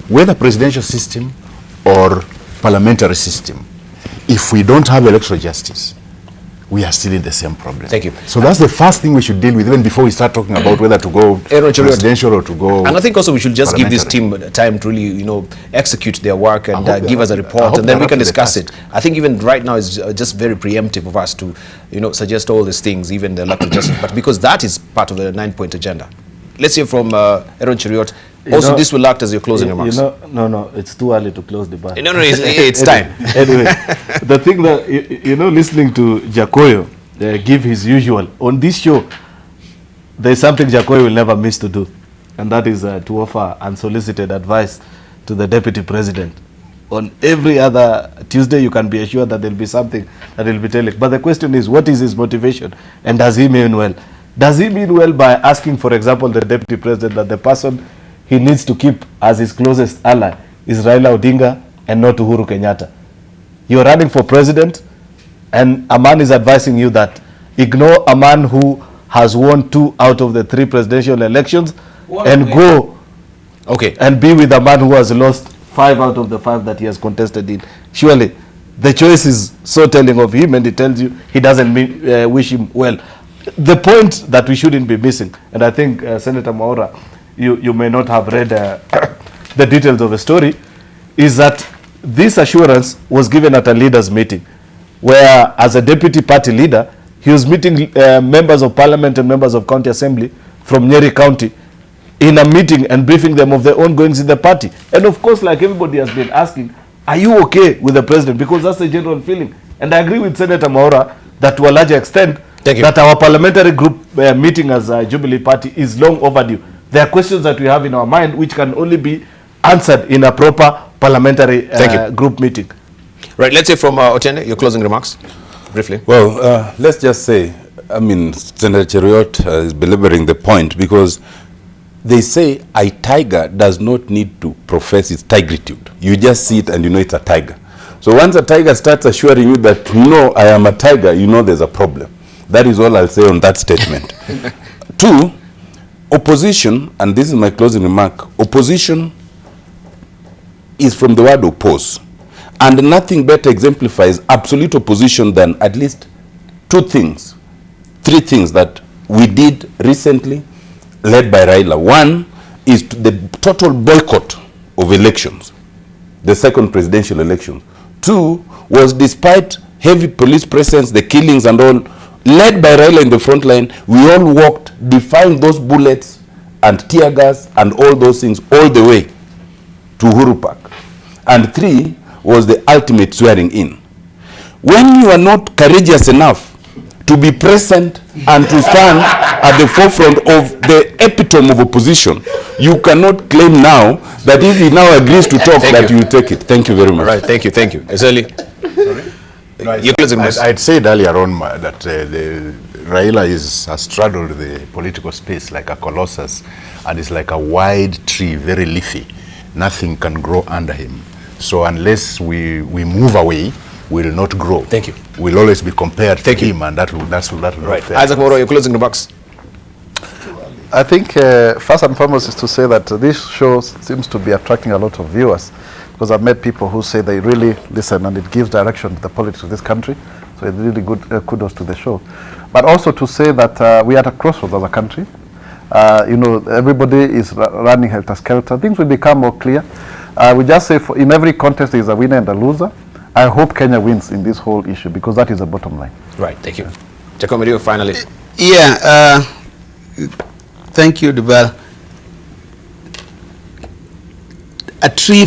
whether presidential system or parliamentary system, if we don't have electoral justice, we are still in the same problem. Thank you. So that's the first thing we should deal with, even before we start talking about whether to go presidential or to go. And I think also we should just give this team time to really, execute their work and give us a report, and then we can discuss it. I think even right now it's just very preemptive of us to, suggest all these things, even the electoral justice, but because that is part of the 9-point agenda. Let's hear from Aaron Cheriot. Also, this will act as your closing remarks. No, it's too early to close the bar. No, it's time. Anyway, the thing that, listening to Jakoyo give his usual, on this show, there's something Jakoyo will never miss to do, and that is to offer unsolicited advice to the Deputy President. On every other Tuesday, you can be assured that there will be something that he will be telling. But the question is, what is his motivation, and does he mean well? Does he mean well by asking, for example, the Deputy President that the person he needs to keep as his closest ally is Raila Odinga and not Uhuru Kenyatta? You're running for president, and a man is advising you that ignore a man who has won 2 out of the 3 presidential elections and go and be with a man who has lost 5 out of the 5 that he has contested in. Surely, the choice is so telling of him, and it tells you he doesn't wish him well. The point that we shouldn't be missing, and I think Senator Mwaura, you may not have read the details of the story, is that this assurance was given at a leaders meeting, where as a deputy party leader, he was meeting members of parliament and members of county assembly from Nyeri County in a meeting and briefing them of the ongoings in the party. And of course, like everybody has been asking, are you okay with the president? Because that's the general feeling. And I agree with Senator Mwaura that to a larger extent, that our parliamentary group meeting as a Jubilee Party is long overdue. There are questions that we have in our mind which can only be answered in a proper parliamentary group meeting. Right, let's say from Otiende, your closing remarks, briefly. Well, let's just say, I mean, Senator Cheruiyot is belaboring the point, because they say a tiger does not need to profess its tigritude. You just see it and you know it's a tiger. So once a tiger starts assuring you that, no, I am a tiger, you know there's a problem. That is all I'll say on that statement. 2, opposition, and this is my closing remark, opposition is from the word oppose. And nothing better exemplifies absolute opposition than at least 3 things that we did recently, led by Raila. 1 is the total boycott of elections, the second presidential election. 2 was, despite heavy police presence, the killings and all, led by Raila in the front line, we all walked, defying those bullets and tear gas and all those things all the way to Uhuru Park. And 3 was the ultimate swearing in. When you are not courageous enough to be present and to stand at the forefront of the epitome of opposition, you cannot claim now that if he now agrees to talk, that you take it. Thank you very much. Right, thank you. Ezeli. No, I'd said earlier on that Raila has straddled the political space like a colossus, and is like a wide tree, very leafy. Nothing can grow under him. So unless we move away, we'll not grow. Thank you. We'll always be compared to him, and that's right. Isaac Mwaura, your closing remarks. I think first and foremost is to say that this show seems to be attracting a lot of viewers, because I've met people who say they really listen and it gives direction to the politics of this country. So it's really good, kudos to the show. But also to say that we are at a crossroads as a country. You know, everybody is running helter-skelter. Things will become more clear. We just say in every contest there is a winner and a loser. I hope Kenya wins in this whole issue, because that is the bottom line. Right, thank you. Jacob, finally. Yeah, thank you, Debarl.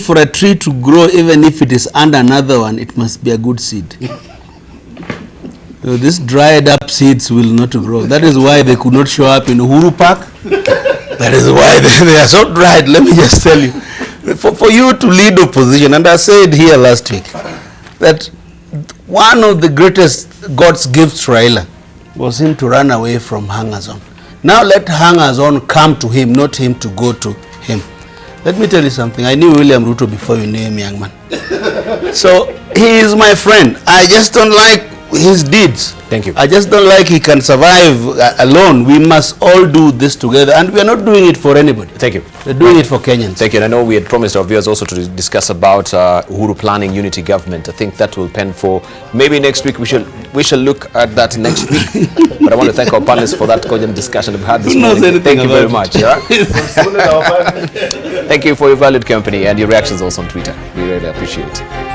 For a tree to grow, even if it is under another one, it must be a good seed. These dried up seeds will not grow. That is why they could not show up in Uhuru Park. That is why they are so dried. Let me just tell you. For you to lead opposition, and I said here last week, that one of the greatest God's gifts to Raila was him to run away from hangers-on. Now let hangers-on come to him, not him to go to him. Let me tell you something. I knew William Ruto before you knew him, young man. So he is my friend. I just don't like his deeds. Thank you. I just don't like he can survive alone. We must all do this together, and we are not doing it for anybody. Thank you. We're doing it for Kenyans. Thank you. And I know we had promised our viewers also to discuss about Uhuru planning unity government. I think that will pen for maybe next week. We shall look at that next week. But I want to thank our panelists for that cogent discussion we've had this morning. Thank you very much. Yeah? Thank you for your valued company and your reactions also on Twitter. We really appreciate it.